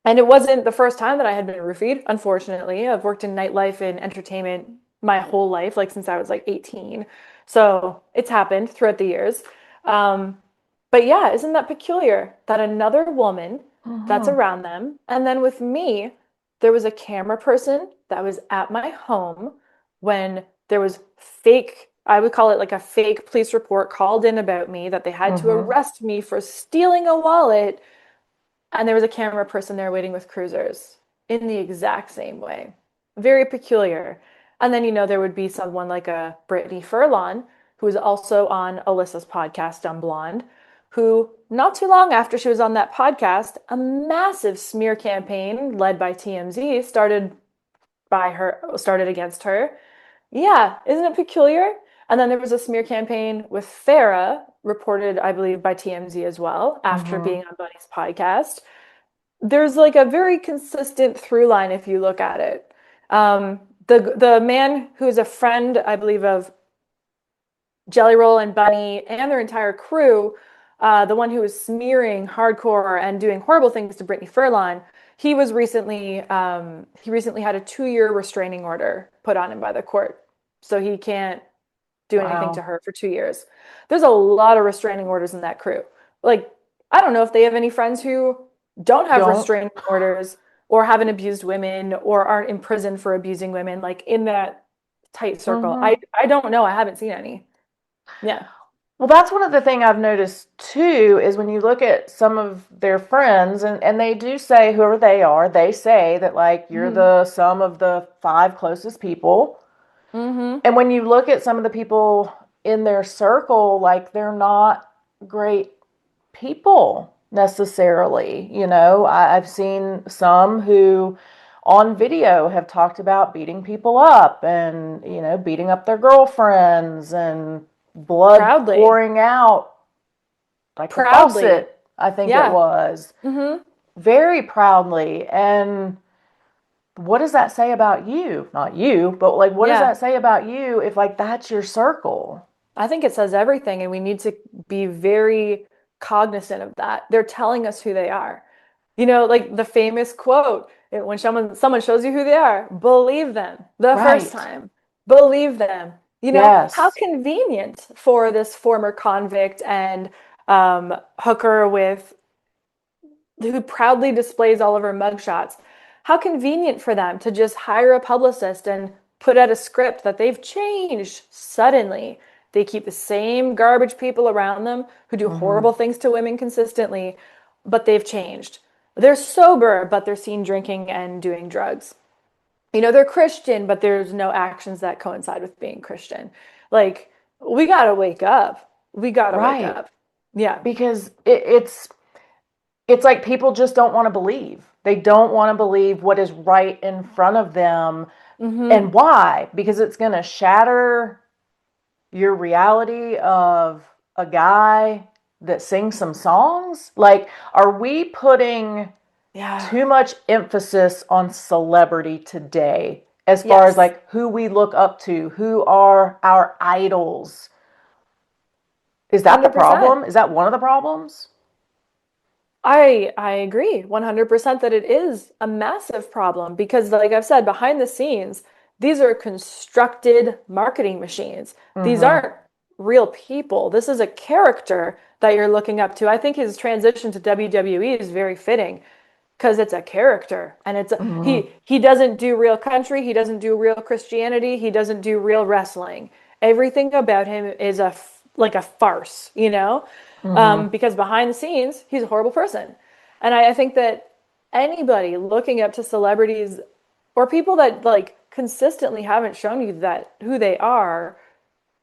and it wasn't the first time that I had been roofied, unfortunately. I've worked in nightlife and entertainment my whole life, like since I was like 18. So it's happened throughout the years. Um, but yeah, isn't that peculiar that another woman that's Mm-hmm. around them, and then with me, there was a camera person that was at my home when there was fake, I would call it like a fake police report called in about me that they had to Mm-hmm. arrest me for stealing a wallet and there was a camera person there waiting with cruisers in the exact same way. Very peculiar. And then, there would be someone like a Brittany Furlan, who was also on Alyssa's podcast, Dumb Blonde, who not too long after she was on that podcast, a massive smear campaign led by TMZ started against her. Yeah, isn't it peculiar? And then there was a smear campaign with Farrah, reported, I believe, by TMZ as well, after Mm-hmm. being on Bunny's podcast. There's like a very consistent through line if you look at it. The man who's a friend, I believe, of Jelly Roll and Bunny and their entire crew, the one who was smearing hardcore and doing horrible things to Brittany Furlan, he recently had a 2-year restraining order put on him by the court, so he can't do anything to Wow. her for 2 years. There's a lot of restraining orders in that crew. Like, I don't know if they have any friends who don't have Don't. restraining orders or haven't abused women or aren't in prison for abusing women, like in that tight circle. Mm-hmm. I don't know. I haven't seen any. Yeah. Well, that's one of the things I've noticed too is when you look at some of their friends, and they do say whoever they are, they say that like you're Mm-hmm. the sum of the five closest people. Mm-hmm. And when you look at some of the people in their circle, like they're not great people necessarily. I've seen some who on video have talked about beating people up and, beating up their girlfriends and blood Proudly. pouring out like the Proudly. faucet, I think it Yeah. was, Hmm. very proudly. And what does that say about you? Not you, but like, what does Yeah. that say about you if like that's your circle? I think it says everything, and we need to be very cognizant of that. They're telling us who they are. Like the famous quote, when someone shows you who they are, believe them the first Right. time. Believe them. How Yes. convenient for this former convict and hooker with who proudly displays all of her mugshots. How convenient for them to just hire a publicist and put out a script that they've changed suddenly. They keep the same garbage people around them who do Mm-hmm. horrible things to women consistently, but they've changed. They're sober, but they're seen drinking and doing drugs. They're Christian, but there's no actions that coincide with being Christian. Like, we gotta wake up. We gotta wake Right. up. Yeah. Because it's like people just don't want to believe. They don't want to believe what is right in front of them. Mm-hmm. And why? Because it's going to shatter your reality of a guy that sings some songs. Like, are we putting Yeah. too much emphasis on celebrity today as far as Yes. like who we look up to, who are our idols? Is that the 100%. problem? Is that one of the problems? I agree 100% that it is a massive problem because, like I've said, behind the scenes, these are constructed marketing machines. These Mm-hmm. aren't real people. This is a character that you're looking up to. I think his transition to WWE is very fitting because it's a character and Mm-hmm. he doesn't do real country, he doesn't do real Christianity, he doesn't do real wrestling. Everything about him is like a farce. Mm-hmm. Because behind the scenes he's a horrible person. And I think that anybody looking up to celebrities or people that like consistently haven't shown you that who they are,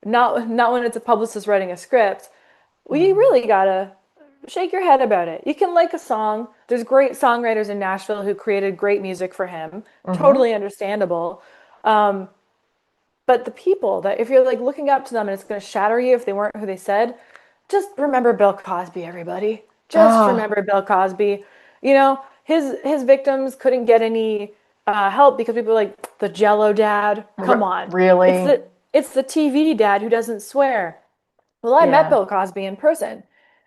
not when it's a publicist writing a script, well, you Mm-hmm. really gotta shake your head about it. You can like a song. There's great songwriters in Nashville who created great music for him. Mm-hmm. Totally understandable. Um, but the people that if you're like looking up to them and it's going to shatter you if they weren't who they said, just remember Bill Cosby, everybody. Just Ah, remember Bill Cosby. His victims couldn't get any help because people were like the Jello dad. Come on, it's really? the TV dad who doesn't swear. Well, I met Yeah. Bill Cosby in person.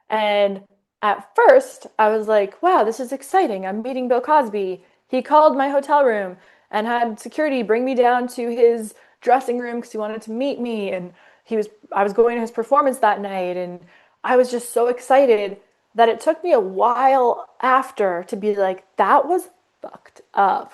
And at first, I was like, wow, this is exciting. I'm meeting Bill Cosby. He called my hotel room and had security bring me down to his dressing room because he wanted to meet me. And I was going to his performance that night. And I was just so excited that it took me a while after to be like, that was fucked up.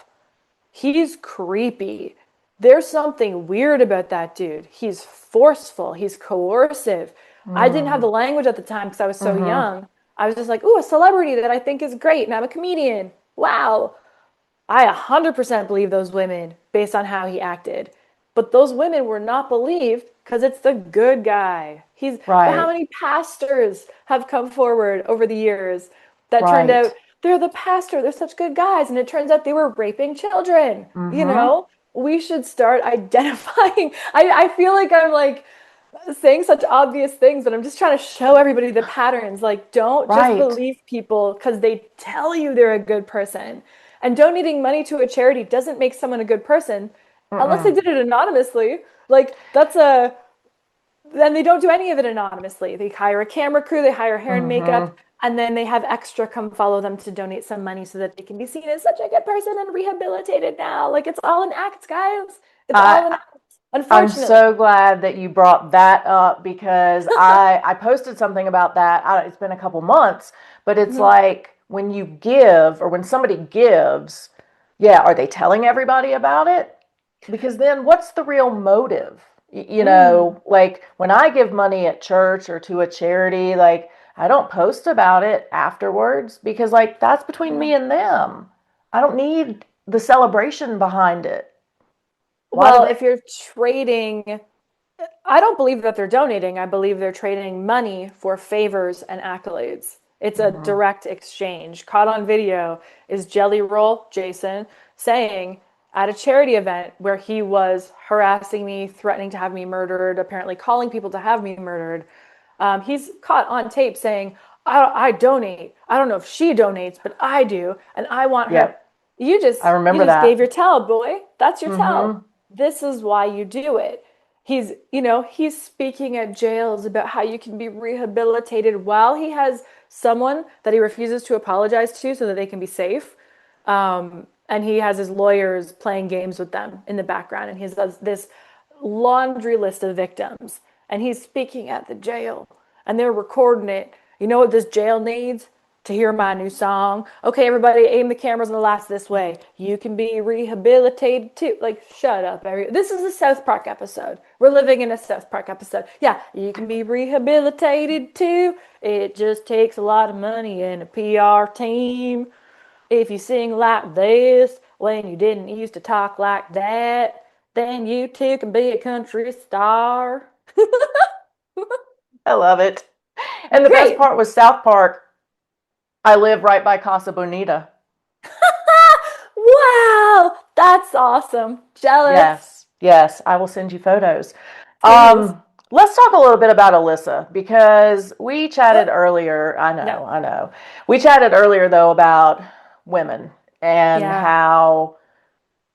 He's creepy. There's something weird about that dude. He's forceful, he's coercive. I didn't have Mm. the language at the time because I was so Mm-hmm. young. I was just like, ooh, a celebrity that I think is great, and I'm a comedian. Wow. I 100% believe those women based on how he acted. But those women were not believed because it's the good guy. But how Right. many pastors have come forward over the years that turned Right. out they're the pastor, they're such good guys, and it turns out they were raping children. Mm-hmm. We should start identifying. I feel like I'm like saying such obvious things, but I'm just trying to show everybody the patterns. Like, don't just Right. believe people because they tell you they're a good person. And donating money to a charity doesn't make someone a good person unless they Mm-mm. did it anonymously. Like, then they don't do any of it anonymously. They hire a camera crew, they hire hair and Mm-hmm. makeup, and then they have extra come follow them to donate some money so that they can be seen as such a good person and rehabilitated now. Like, it's all an act, guys. It's all an I act, I'm unfortunately. so glad that you brought that up because I posted something about that. It's been a couple months, but it's Mhm. like when you give or when somebody gives, yeah, are they telling everybody about it? Because then what's the real motive? Mm. Like when I give money at church or to a charity, like I don't post about it afterwards because like that's between Yeah. me and them. I don't need the celebration behind it. Why do Well, they? if you're trading, I don't believe that they're donating. I believe they're trading money for favors and accolades. It's a Hmm. direct exchange. Caught on video is Jelly Roll Jason saying at a charity event where he was harassing me, threatening to have me murdered, apparently calling people to have me murdered. He's caught on tape saying, I donate. I don't know if she donates, but I do, and I want her. Yep. You I just you remember just gave that. your tell, boy. That's your tell. Hmm. This is why you do it. He's speaking at jails about how you can be rehabilitated while he has someone that he refuses to apologize to so that they can be safe. And he has his lawyers playing games with them in the background, and he has this laundry list of victims. And he's speaking at the jail, and they're recording it. You know what this jail needs? To hear my new song. Okay, everybody, aim the cameras on the last this way. You can be rehabilitated too. Like, shut up. This is a South Park episode. We're living in a South Park episode. Yeah, you can be rehabilitated too. It just takes a lot of money and a PR team. If you sing like this when you didn't used to talk like that, then you too can be a country star. I love it. And the best Great. part was South Park. I live right by Casa Bonita. Wow, that's awesome. Jealous. Yes, yes, I will send you photos. Please. Let's talk a little bit about Alyssa because we chatted earlier. I Yeah. know, I know. We chatted earlier though about women and Yeah. how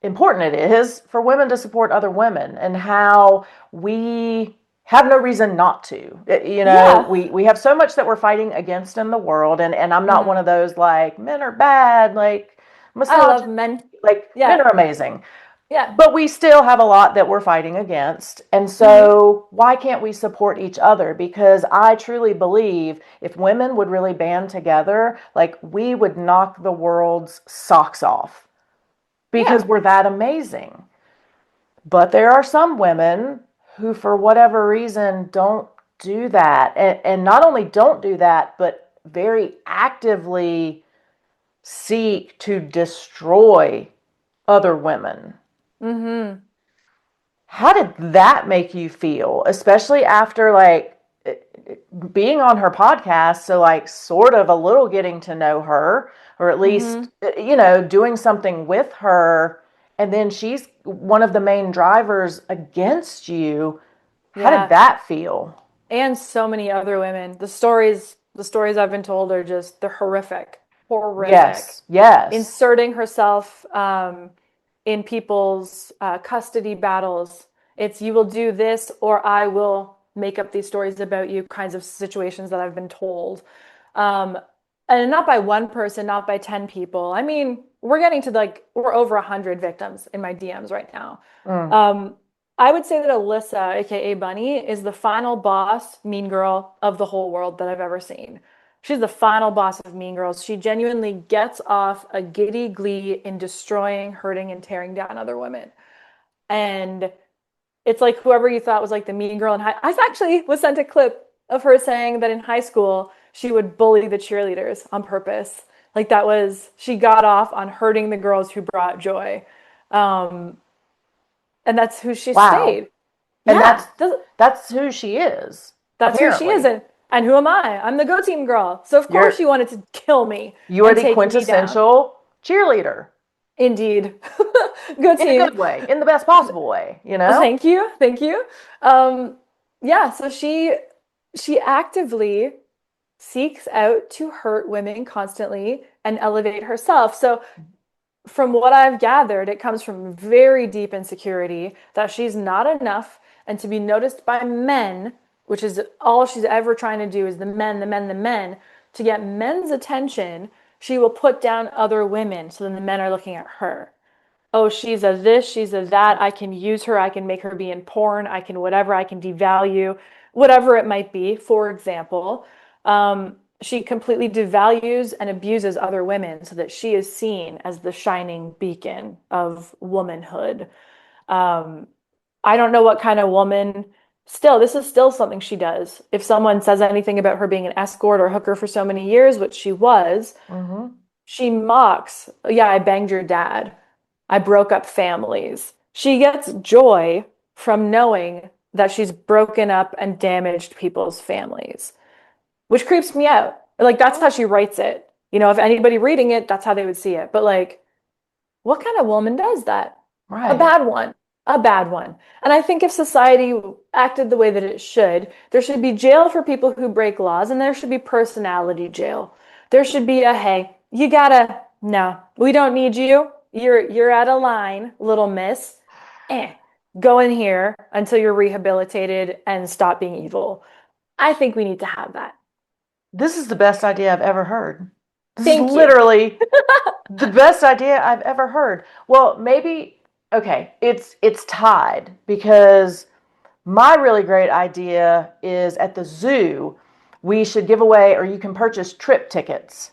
important it is for women to support other women and how we have no reason not to. Yeah. We have so much that we're fighting against in the world, and I'm not one Hmm. of those like men are bad, like I love misogyny, men. like men Yeah. are amazing. Yeah. But we still have a lot that we're fighting against. And Hmm. so, why can't we support each other? Because I truly believe if women would really band together, like we would knock the world's socks off because Yeah. we're that amazing. But there are some women who, for whatever reason, don't do that. And not only don't do that, but very actively seek to destroy other women. Hmm. How did that make you feel, especially after like being on her podcast? So, like, sort of a little getting to know her, or at Hmm. least, doing something with her. And then she's one of the main drivers against you. How did Yeah. that feel? And so many other women. The stories I've been told are just they're horrific. Horrific. Yes, yes. Inserting herself in people's custody battles. It's you will do this or I will make up these stories about you kinds of situations that I've been told. Um, and not by one person, not by 10 people. I mean, we're getting to we're over 100 victims in my DMs right now. Mm. Um, I would say that Alyssa, aka Bunny, is the final boss, mean girl of the whole world that I've ever seen. She's the final boss of Mean Girls. She genuinely gets off a giddy glee in destroying, hurting, and tearing down other women. And it's like whoever you thought was like the mean girl in high. I actually was sent a clip of her saying that in high school she would bully the cheerleaders on purpose. Like that was she got off on hurting the girls who brought joy. Um, and that's who she Wow. stayed. And Yeah, that's who she is, that's who she is. apparently. And who am I? I'm the Go Team girl. So of course You're she wanted to kill me you are and the take me down. quintessential cheerleader. Indeed. Go In a Team. good way, in the best possible way, you know? Thank you. Thank you. Um, yeah, so she actively seeks out to hurt women constantly and elevate herself. So from what I've gathered, it comes from very deep insecurity that she's not enough and to be noticed by men, which is all she's ever trying to do is the men, the men, the men. To get men's attention, she will put down other women so then the men are looking at her. Oh, she's a this, she's a that. I can use her, I can make her be in porn, I can whatever, I can devalue, whatever it might be. For example, she completely devalues and abuses other women so that she is seen as the shining beacon of womanhood. Um, I don't know what kind of woman. Still, this is still something she does. If someone says anything about her being an escort or hooker for so many years, which she was, Mm-hmm. she mocks, yeah, I banged your dad. I broke up families. She gets joy from knowing that she's broken up and damaged people's families, which creeps me out. Like, that's how she writes it. You know, if anybody reading it, that's how they would see it. But like, what kind of woman does that? A Right. bad one. A bad one. And I think if society acted the way that it should, there should be jail for people who break laws, and there should be personality jail. There should be a, hey, you gotta, no, we don't need you. You're out of line, little miss. Eh, go in here until you're rehabilitated and stop being evil. I think we need to have that. This is the best idea I've ever heard. This is Thank you. literally the best idea I've ever heard. Well, maybe okay, it's tied because my really great idea is at the zoo, we should give away or you can purchase trip tickets.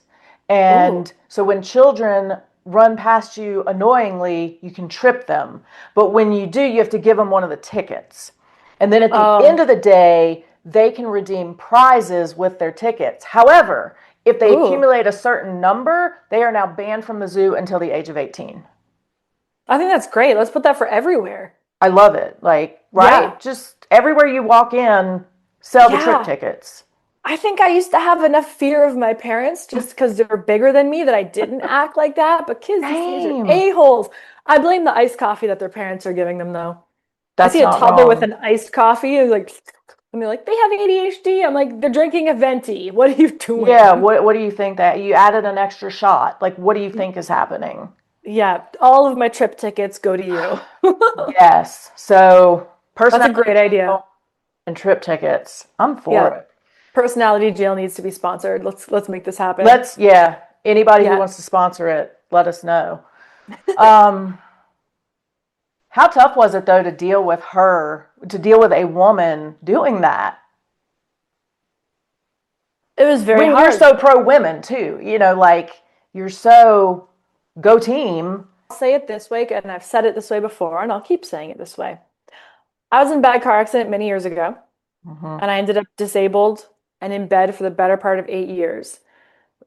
Ooh. And so when children run past you annoyingly, you can trip them. But when you do, you have to give them one of the tickets. And then at the end of the day, they can redeem prizes with their tickets. However, if they Ooh. accumulate a certain number, they are now banned from the zoo until the age of 18. I think that's great. Let's put that for everywhere. I love it. Like, right? Yeah. Just everywhere you walk in, sell the trip Yeah. tickets. I think I used to have enough fear of my parents just because they're bigger than me that I didn't act like that. But kids these days are Same. a-holes. I blame the iced coffee that their parents are giving them, though. I That's see a not toddler with wrong. an iced coffee and like, and they're like, they have ADHD. I'm like, they're drinking a venti. What are you Yeah, doing? what do you think that you added an extra shot? Like, what do you think is happening? Yeah, all of my trip tickets go to you. Yes. So, That's a personality great idea. jail and trip tickets. I'm for Yeah, it. personality jail needs to be sponsored. Let's make this happen. Yeah, anybody who Yeah. wants to sponsor it, let us know. Um, how tough was it though to deal with a woman doing that? It was very When you're hard. so pro women too, like you're so go team. I'll say it this way, and I've said it this way before, and I'll keep saying it this way. I was in a bad car accident many years ago, Hmm. and I ended up disabled and in bed for the better part of 8 years.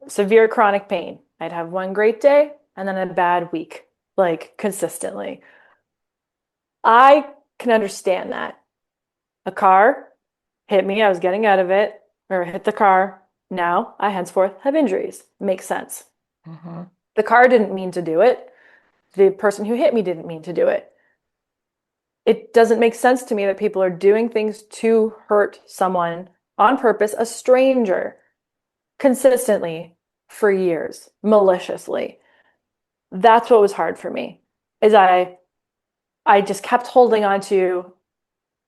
Severe chronic pain. I'd have one great day and then a bad week, like consistently. I can understand that. A car hit me, I was getting out of it, or hit the car. Now I henceforth have injuries. Makes sense. Hmm. The car didn't mean to do it. The person who hit me didn't mean to do it. It doesn't make sense to me that people are doing things to hurt someone on purpose, a stranger, consistently for years, maliciously. That's what was hard for me. Is I just kept holding on to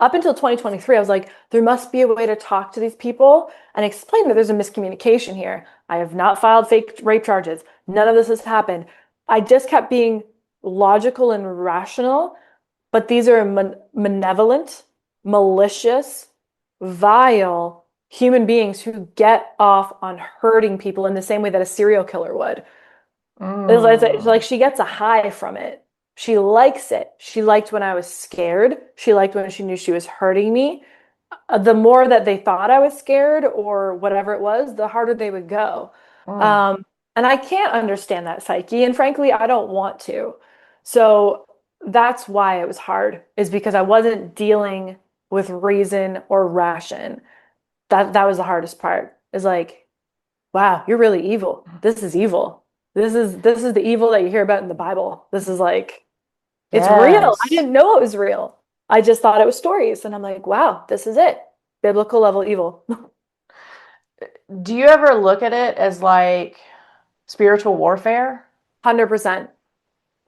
up until 2023. I was like, there must be a way to talk to these people and explain that there's a miscommunication here. I have not filed fake rape charges. None of this has happened. I just kept being logical and rational, but these are malevolent, malicious, vile human beings who get off on hurting people in the same way that a serial killer would. It's Mm. like she gets a high from it. She likes it. She liked when I was scared. She liked when she knew she was hurting me. The more that they thought I was scared or whatever it was, the harder they would go. Mm. Um, and I can't understand that psyche. And frankly, I don't want to. So that's why it was hard, is because I wasn't dealing with reason or ration. That was the hardest part. Is like, wow, you're really evil. This is evil. This is the evil that you hear about in the Bible. This is like, it's real. I Yes. didn't know it was real. I just thought it was stories. And I'm like, wow, this is it. Biblical level evil. Do you ever look at it as like spiritual warfare? 100%.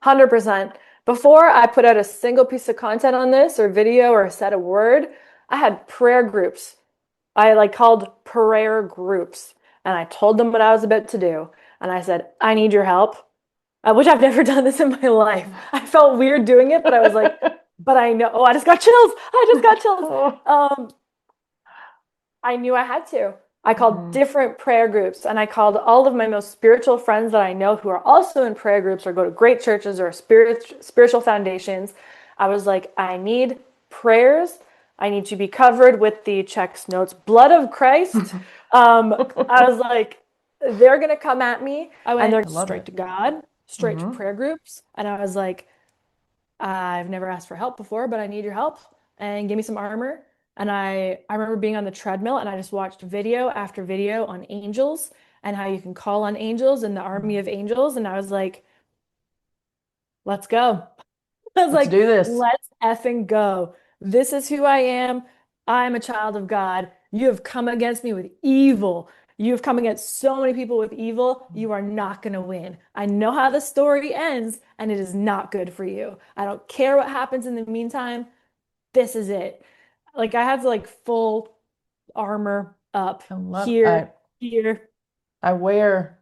100%. Before I put out a single piece of content on this or video or said a word, I had prayer groups. I like called prayer groups and I told them what I was about to do. And I said, I need your help, which I've never done this in my life. I felt weird doing it, but I was like, but I know, oh, I just got chills. I just got chills. I knew I had to. I called Mhm. different prayer groups and I called all of my most spiritual friends that I know who are also in prayer groups or go to great churches or spiritual foundations. I was like, I need prayers. I need to be covered with the checks notes, blood of Christ. I was like, they're going to come at me and they're I love straight it. to God, straight to Hmm. prayer groups. And I was like, I've never asked for help before, but I need your help. and gave me some armor. And I remember being on the treadmill and I just watched video after video on angels and how you can call on angels and the army of angels. And I was like, let's go. I was Let's like, do this. let's effing go. This is who I am. I'm a child of God. You have come against me with evil. You have come against so many people with evil. You are not going to win. I know how the story ends, and it is not good for you. I don't care what happens in the meantime. This is it. Like I have like full armor up I love here, here. I wear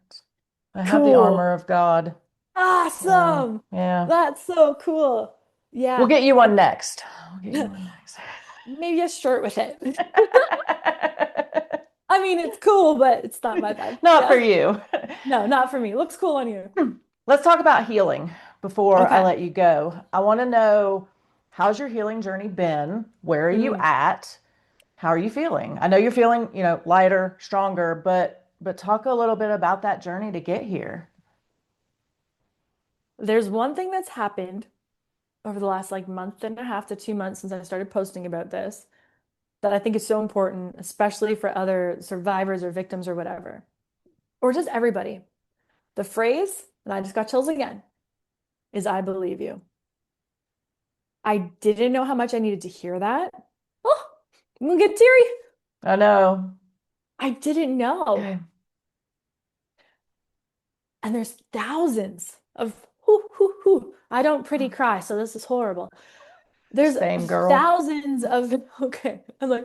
I have the Cool. armor of God. Yeah. Awesome. Yeah. That's so cool. We'll Yeah. get you one next. We'll get you one next. Maybe a shirt with it. I mean, it's cool, but it's not my vibe. Not for Yeah. you. No, not for me. Looks cool on you. Let's talk about healing before I Okay. let you go. I want to know, how's your healing journey been? Where are you Mm. at? How are you feeling? I know you're feeling, lighter, stronger, but talk a little bit about that journey to get here. There's one thing that's happened over the last like month and a half to 2 months since I started posting about this that I think is so important, especially for other survivors or victims or whatever, or just everybody. The phrase, and I just got chills again, is I believe you. I didn't know how much I needed to hear that. Oh, I'm gonna get teary. I know. I didn't know. Okay. And there's thousands of whoo, whoo, whoo. I don't pretty cry, so this is horrible. There's Same girl. thousands of, okay, I'm like,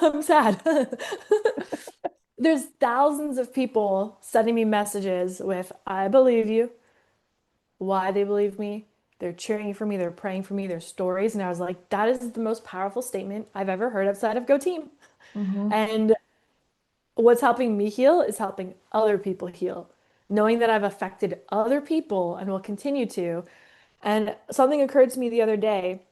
I'm sad. There's thousands of people sending me messages with, I believe you, why they believe me. They're cheering for me, they're praying for me, their stories. And I was like, that is the most powerful statement I've ever heard outside of Go Team. Hmm. And what's helping me heal is helping other people heal, knowing that I've affected other people and will continue to. And something occurred to me the other day.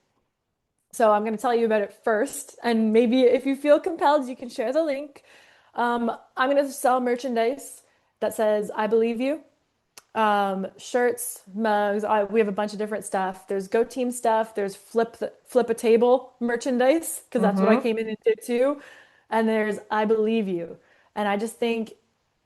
So I'm going to tell you about it first. And maybe if you feel compelled, you can share the link. I'm going to sell merchandise that says, I believe you. Shirts, mugs. We have a bunch of different stuff. There's Go Team stuff. There's flip a table merchandise because that's what I Hmm. came in and did too. And there's I believe you. And I just think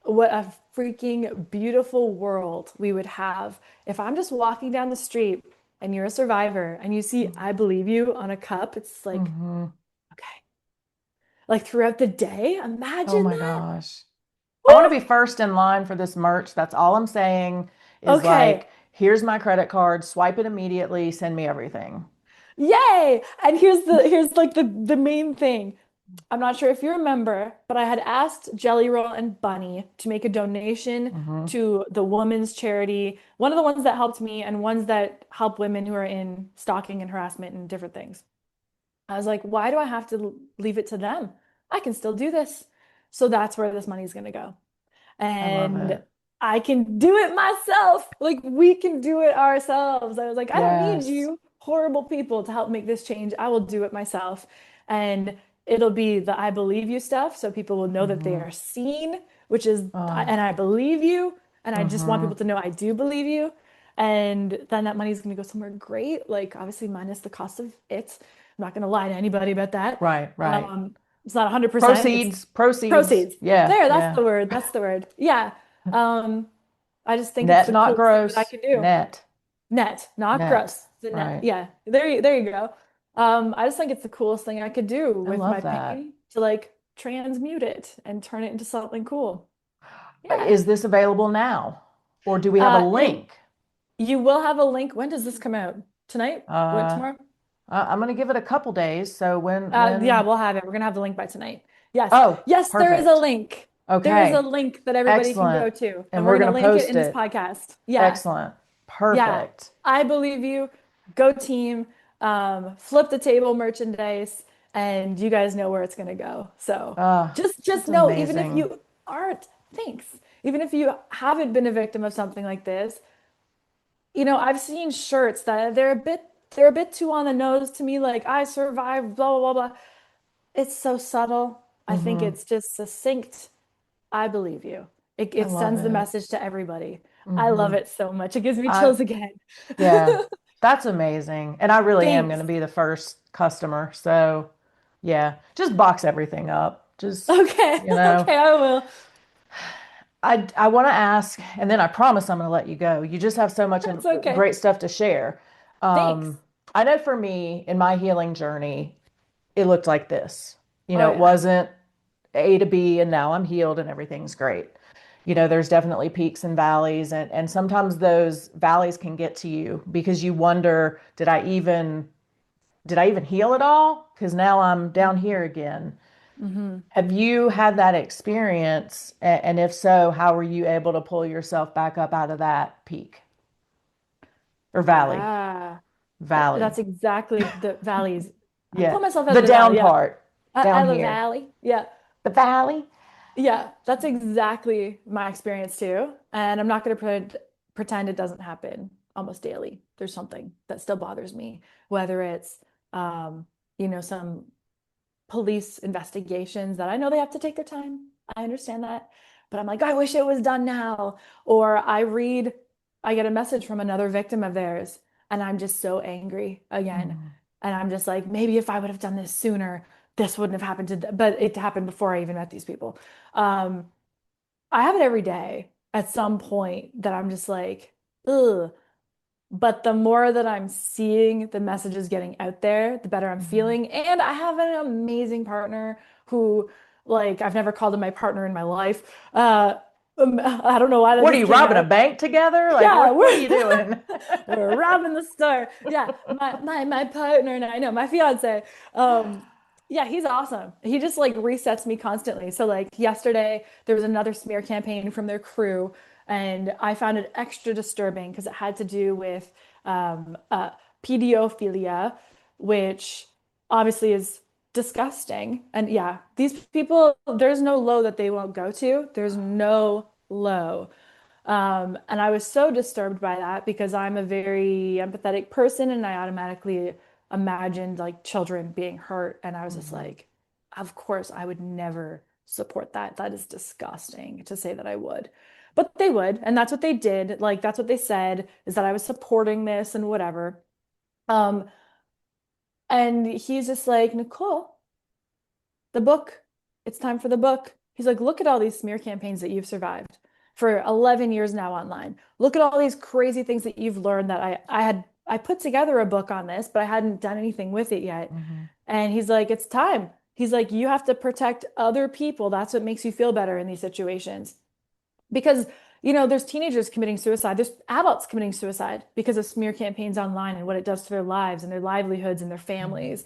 what a freaking beautiful world we would have if I'm just walking down the street and you're a survivor and you see I believe you on a cup. It's like, Hmm. okay, like throughout the day, Oh imagine my that. gosh. I want to be Woo! first in line for this merch. That's all I'm saying is Okay. like, here's my credit card, swipe it immediately, send me everything. Yay! And here's like the main thing. I'm not sure if you remember, but I had asked Jelly Roll and Bunny to make a donation Hmm. to the women's charity, one of the ones that helped me and ones that help women who are in stalking and harassment and different things. I was like, why do I have to leave it to them? I can still do this. So that's where this money is going to go. I love And it. I can do it myself. Like we can do it ourselves. I was like, I don't need Yes. you, horrible people, to help make this change. I will do it myself. And it'll be the I believe you stuff. So people will know that they Hmm. are seen, which is, Oh. and I believe you. And I just want Hmm. people to know I do believe you. And then that money is going to go somewhere great. Like obviously minus the cost of it. I'm not going to lie to anybody about that. Right, right. It's not 100%. It's Proceeds, proceeds. proceeds. Yeah, There, that's yeah. the word. That's the word. Yeah. Um, I just think it's Net, the not coolest thing that I gross. can do. Net, Net, not net. gross. The net. Right. Yeah. There you go. I just think it's the coolest thing I could do I with my love that. pain to like transmute it and turn it into something cool. Yeah. Is this available now? Or do we have a It link? you will have a link. When does this come out? Tonight? What, Uh, tomorrow? I'm gonna give it a couple days. So Yeah, when, we'll have it. We're gonna have the link by tonight. Yes. oh, Yes, there is a perfect. link. There is a Okay, link that everybody can excellent. go to. And And we're we're gonna gonna link it post in this it. podcast. Yeah. Excellent. Yeah. Perfect. I believe you. Go team. Flip the table merchandise, and you guys know where it's gonna go. So just That's know, even if amazing. you aren't, thanks. Even if you haven't been a victim of something like this, I've seen shirts that they're a bit too on the nose to me, like I survived, blah blah blah blah. It's so subtle. I think Hmm. it's just succinct. I believe you. It, I it love sends the it. message to everybody. I love Hmm. it so much. It gives me I chills again. Yeah. That's amazing. And I really am going to Thanks. be the first customer. So, yeah, just box everything up. Just, Okay. you know, Okay, I will. I want to ask, and then I promise I'm going to let you go. You just have so much That's okay. great stuff to share. Thanks. I know for me in my healing journey, it looked like this. Oh It yeah. wasn't A to B and now I'm healed and everything's great. There's definitely peaks and valleys, and sometimes those valleys can get to you because you wonder, did I even heal it all? Because now I'm down here again. Hmm. Have you had that experience? And if so, how were you able to pull yourself back up out of that peak or valley? Yeah. Valley. That's exactly the valleys. I Yeah. put myself out The of the valley. down Yeah. part, Out down of the here. valley. Yeah. The valley. Yeah. That's exactly my experience too. And I'm not going to pretend it doesn't happen almost daily. There's something that still bothers me, whether it's, um, some police investigations that I know they have to take their time. I understand that. But I'm like, I wish it was done now. Or I get a message from another victim of theirs, and I'm just so angry again. Mm. And I'm just like, maybe if I would have done this sooner, this wouldn't have happened but it happened before I even met these people. Um, I have it every day at some point that I'm just like, ugh. But the more that I'm seeing the messages getting out there, the better I'm Mhm. feeling. And I have an amazing partner who, like, I've never called him my partner in my life. I don't know why that What are just you came robbing a out. bank together? Like, Yeah, what are you doing? we're robbing the store. Yeah, my partner and I know my fiance. Um, yeah, he's awesome. He just like resets me constantly. So like yesterday, there was another smear campaign from their crew, and I found it extra disturbing because it had to do with pedophilia, which obviously is disgusting. And yeah, these people, there's no low that they won't go to. There's no low. And I was so disturbed by that because I'm a very empathetic person and I automatically imagined like children being hurt. And I was just Mhm. like, of course, I would never support that. That is disgusting to say that I would. But they would. And that's what they did. Like, that's what they said is that I was supporting this and whatever. Um, and he's just like, Nicole, the book. It's time for the book. He's like, look at all these smear campaigns that you've survived for 11 years now online. Look at all these crazy things that you've learned that I put together a book on this, but I hadn't done anything with it yet. Mhm. And he's like, it's time. He's like, you have to protect other people. That's what makes you feel better in these situations. Because, there's teenagers committing suicide. There's adults committing suicide because of smear campaigns online and what it does to their lives and their livelihoods and their Mhm. families.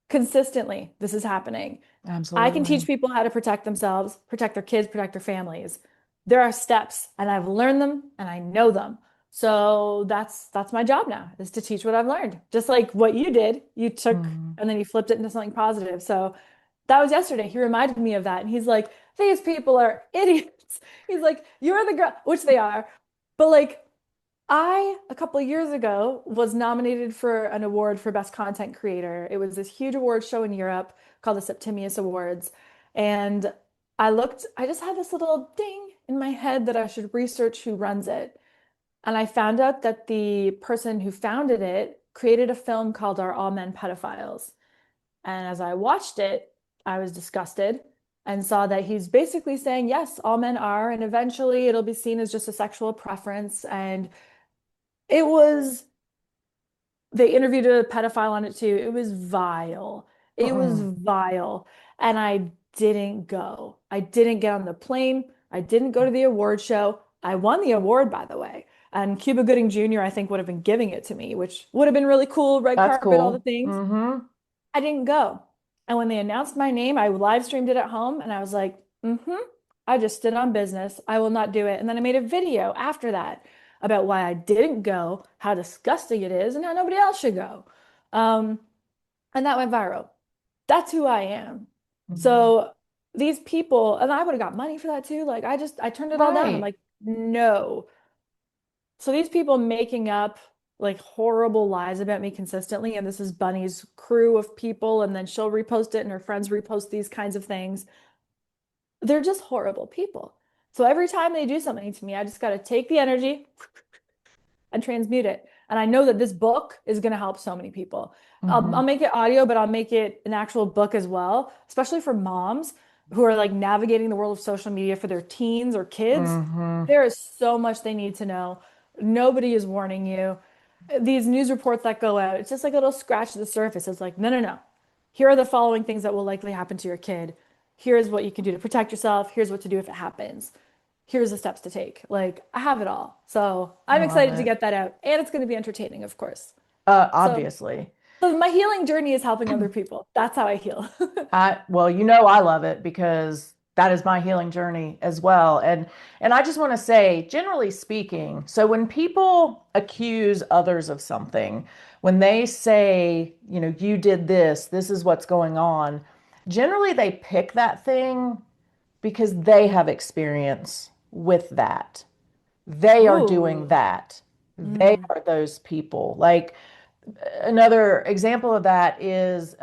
Consistently, this is happening. I can teach Absolutely. people how to protect themselves, protect their kids, protect their families. There are steps, and I've learned them and I know them. So that's my job now, is to teach what I've learned. Just like what you did, you took Mhm. and then you flipped it into something positive. So that was yesterday. He reminded me of that, and he's like, "These people are idiots." He's like, "You're the girl," which they are, but like a couple of years ago, was nominated for an award for Best Content Creator. It was this huge award show in Europe called the Septimius Awards. And I just had this little ding in my head that I should research who runs it. And I found out that the person who founded it created a film called Are All Men Pedophiles? And as I watched it, I was disgusted and saw that he's basically saying, yes, all men are. And eventually it'll be seen as just a sexual preference. And it was, they interviewed a pedophile on it too. It was vile. It was Mm-mm. vile. And I didn't go. I didn't get on the plane. I didn't go to the award show. I won the award, by the way. And Cuba Gooding Jr., I think, would have been giving it to me, which would have been really cool, red That's carpet, all the cool. things. Mm-hmm. I didn't go. And when they announced my name, I live streamed it at home and I was like, I just stood on business. I will not do it. And then I made a video after that about why I didn't go, how disgusting it is, and how nobody else should go. Um, and that went viral. That's who I am. Mm-hmm. So these people, and I would have got money for that too. Like I turned it all down. I'm Right. like, no. So these people making up like horrible lies about me consistently, and this is Bunny's crew of people, and then she'll repost it and her friends repost these kinds of things. They're just horrible people. So every time they do something to me, I just got to take the energy and transmute it. And I know that this book is going to help so many people. I'll Mm-hmm. make it audio, but I'll make it an actual book as well, especially for moms who are like navigating the world of social media for their teens or kids. Mm-hmm. There is so much they need to know. Nobody is warning you. These news reports that go out, it's just like a little scratch to the surface. It's like, no, no, no. Here are the following things that will likely happen to your kid. Here's what you can do to protect yourself. Here's what to do if it happens. Here's the steps to take. Like, I have it all. So I I'm love excited to it. get that out. And it's going to be entertaining, of course. So, Obviously. so my healing journey is helping other people. That's how I heal. Well, I love it because that is my healing journey as well. And I just want to say, generally speaking, so when people accuse others of something, when they say, you did this, this is what's going on, generally they pick that thing because they have experience with that. They are doing Ooh. that. They Mm, are those people. Like, another example of that is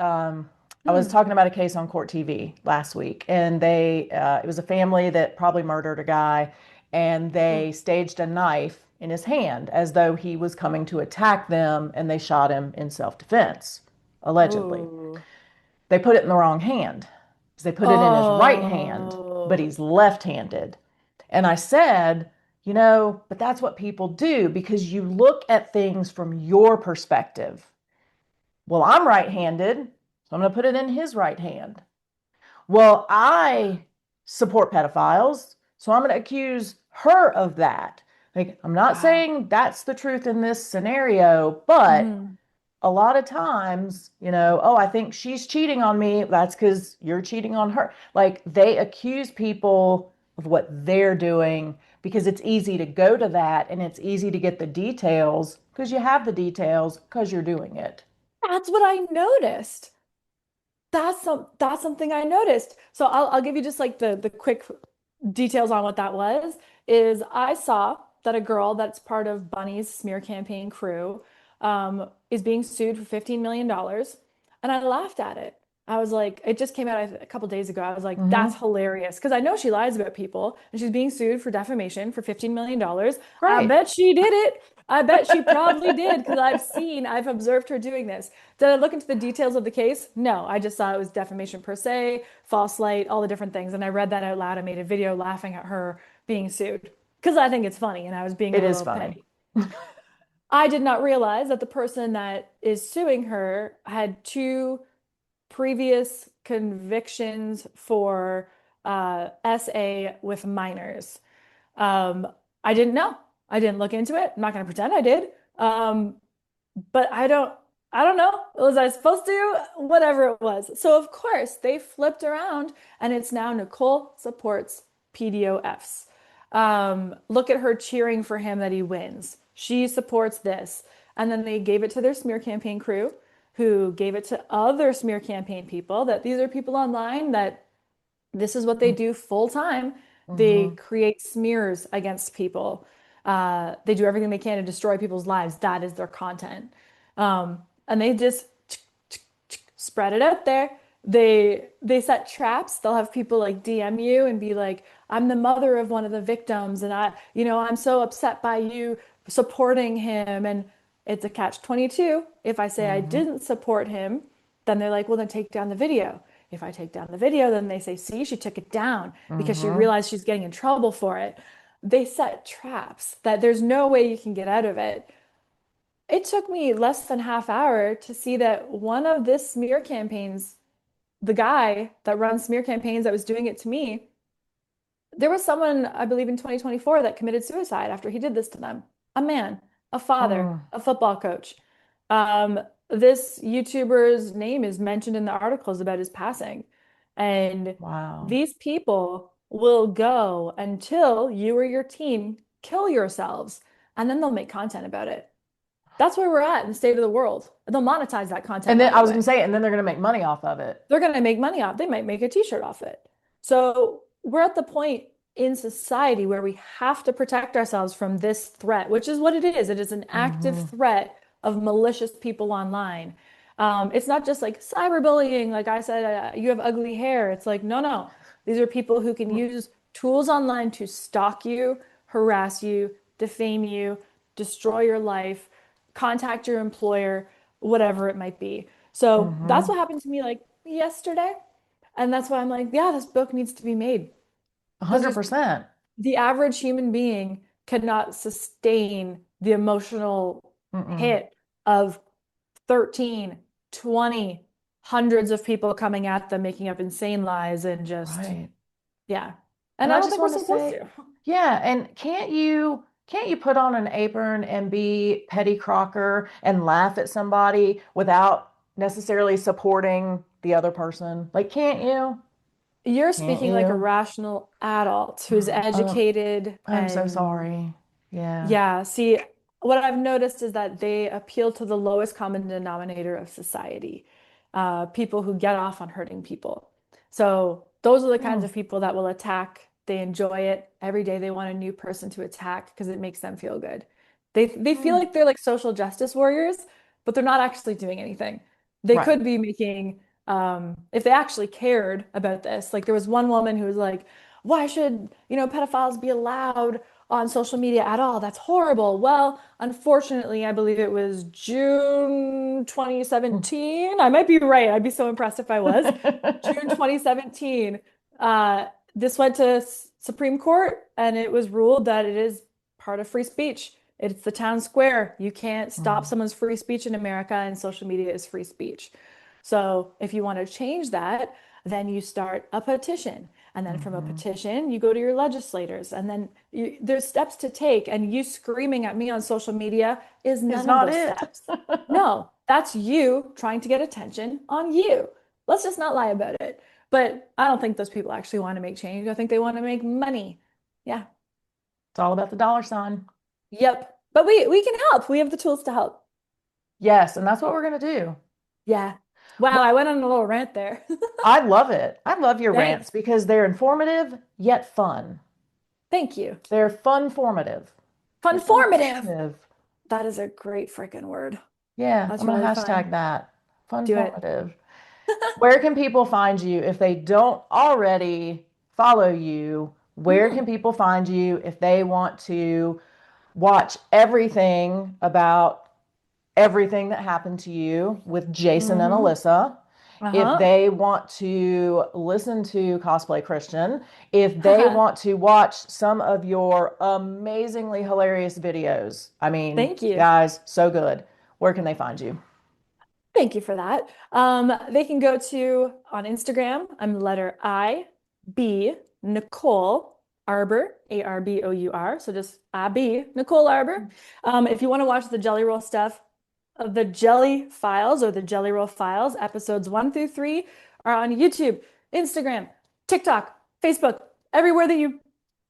I was mm, talking about a case on Court TV last week, and it was a family that probably murdered a guy, and ooh. they staged a knife in his hand as though he was coming to attack them, and they shot him in self-defense, allegedly. Ooh. They put it in the wrong hand because they put it in his right hand, but Oh. he's left-handed. And I said, but that's what people do because you look at things from your perspective. Well, I'm right-handed, so I'm going to put it in his right hand. Well, I support pedophiles, so I'm going to accuse her of that. Like, I'm not Wow. saying that's the truth in this scenario, but Hmm. a lot of times, oh, I think she's cheating on me. That's because you're cheating on her. Like, they accuse people of what they're doing because it's easy to go to that and it's easy to get the details because you have the details because you're doing it. That's what I noticed. That's something I noticed. So I'll give you just like the quick details on what that was. Is I saw that a girl that's part of Bunny's smear campaign crew is being sued for $15 million. And I laughed at it. I was like, it just came out a couple days ago. I was like, that's Mm-hmm. hilarious. Because I know she lies about people and she's being sued for defamation for $15 million. I Great. bet she did it. I bet she probably did because I've observed her doing this. Did I look into the details of the case? No, I just saw it was defamation per se, false light, all the different things. And I read that out loud. I made a video laughing at her being sued because I think it's funny and I was being a It is little funny. petty. I did not realize that the person that is suing her had two previous convictions for SA with minors. Um, I didn't know. I didn't look into it. I'm not going to pretend I did. Um, but I don't know. Was I supposed to? Whatever it was. So of course they flipped around and it's now Nicole supports PDOFs. Look at her cheering for him that he wins. She supports this. And then they gave it to their smear campaign crew, who gave it to other smear campaign people, that these are people online that this is what they do full time. They Mm-hmm. create smears against people. They do everything they can to destroy people's lives. That is their content. And they just spread it out there. They set traps. They'll have people like DM you and be like, "I'm the mother of one of the victims, and I'm so upset by you supporting him." And it's a catch 22. If I say I Mm-hmm. didn't support him, then they're like, "Well, then take down the video." If I take down the video, then they say, "See, she took it down because she Mm-hmm. realized she's getting in trouble for it." They set traps that there's no way you can get out of it. It took me less than half hour to see that one of this smear campaigns, the guy that runs smear campaigns that was doing it to me, there was someone, I believe in 2024, that committed suicide after he did this to them. A man, a father, Mm. a football coach. This YouTuber's name is mentioned in the articles about his passing. And Wow. these people will go until you or your team kill yourselves, and then they'll make content about it. That's where we're at in the state of the world. They'll monetize that content, And then by I the was way. going to say, and then they're going to make money off of it. They're going to make money off. They might make a t-shirt off it. So we're at the point in society where we have to protect ourselves from this threat, which is what it is. It is an active Mm-hmm. threat of malicious people online. It's not just like cyberbullying, like I said, you have ugly hair. It's like, no, no. These are people who can use tools online to stalk you, harass you, defame you, destroy your life, contact your employer, whatever it might be. So that's Mm-hmm. what happened to me like yesterday. And that's why I'm like, yeah, this book needs to be made because there's 100%. the average human being cannot sustain the emotional Mm-mm. hit of 13, 20, hundreds of people coming at them, making up insane lies and just, Right. yeah. And And I I don't just think we're want to supposed say, to. yeah, and can't you put on an apron and be Petty Crocker and laugh at somebody without necessarily supporting the other person? Like, can't you? You're Can't speaking like a you? rational adult who's educated I'm so and sorry. Yeah. yeah, see, what I've noticed is that they appeal to the lowest common denominator of society, people who get off on hurting people. So those are the kinds Hmm. of people that will attack. They enjoy it. Every day they want a new person to attack because it makes them feel good. They feel Hmm. like they're like social justice warriors, but they're not actually doing anything. They Right. could be making, if they actually cared about this, like there was one woman who was like, why should, pedophiles be allowed on social media at all? That's horrible. Well, unfortunately, I believe it was June 2017. I might be right. I'd be so impressed if I was. June 2017. Uh, this went to Supreme Court and it was ruled that it is part of free speech. It's the town square. You can't stop Mm. someone's free speech in America, and social media is free speech. So if you want to change that, then you start a petition. And then from a Hmm. petition, you go to your legislators. And then there's steps to take. And you screaming at me on social media is Is none of not those it. steps. No, that's you trying to get attention on you. Let's just not lie about it. But I don't think those people actually want to make change. I think they want to make money. Yeah. It's all about the dollar sign. Yep. But we can help. We have the tools to help. Yes, and that's what we're gonna do. Yeah. Wow, I Well, went on a little rant there. I love it. I love your rants Thanks. because they're informative yet fun. Thank you. They're fun formative. They're fun Funformative. formative. That is a great freaking word. Yeah, I'm That's gonna really hashtag fun. that. Fun Do it. formative. Where can people find you if they don't already follow you? Where can Hmm. people find you if they want to watch everything about everything that happened to you with Jason and Hmm. Alyssa? If Uh-huh. they want to listen to Cosplay Christian, if they want to watch some of your amazingly hilarious videos, I mean, Thank you. guys, so good. Where can they find you? Thank you for that. They can go to on Instagram. I'm letter I, B, Nicole Arbour, Arbour. So just I, B, Nicole Arbour. If you want to watch the Jelly Roll stuff, the Jelly Files or the Jelly Roll Files, episodes 1 through 3 are on YouTube, Instagram, TikTok, Facebook, everywhere that you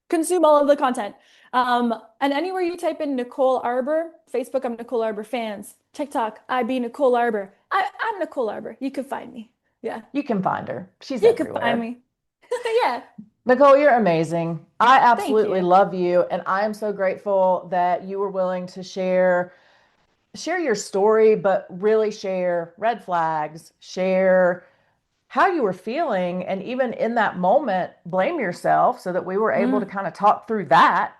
consume all of the content. And anywhere you type in Nicole Arbour, Facebook, I'm Nicole Arbour fans. TikTok, I be Nicole Arbour. I'm Nicole Arbour. You could find me. Yeah, You can find her. She's you could find everywhere. me. Yeah, Nicole, you're amazing. I thank absolutely you. love you, and I am so grateful that you were willing to share your story, but really share red flags, share how you were feeling, and even in that moment, blame yourself so that we were able to Mm, kind of talk through that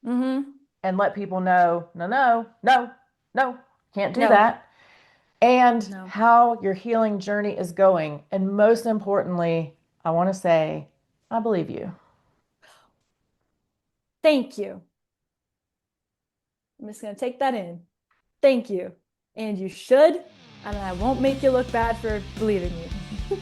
hmm. and let people know, no, no, no, no, can't do No, that. And no. how your healing journey is going. And most importantly, I want to say, I believe you. Thank you. I'm just gonna take that in. Thank you. And you should, and I won't make you look bad for believing me.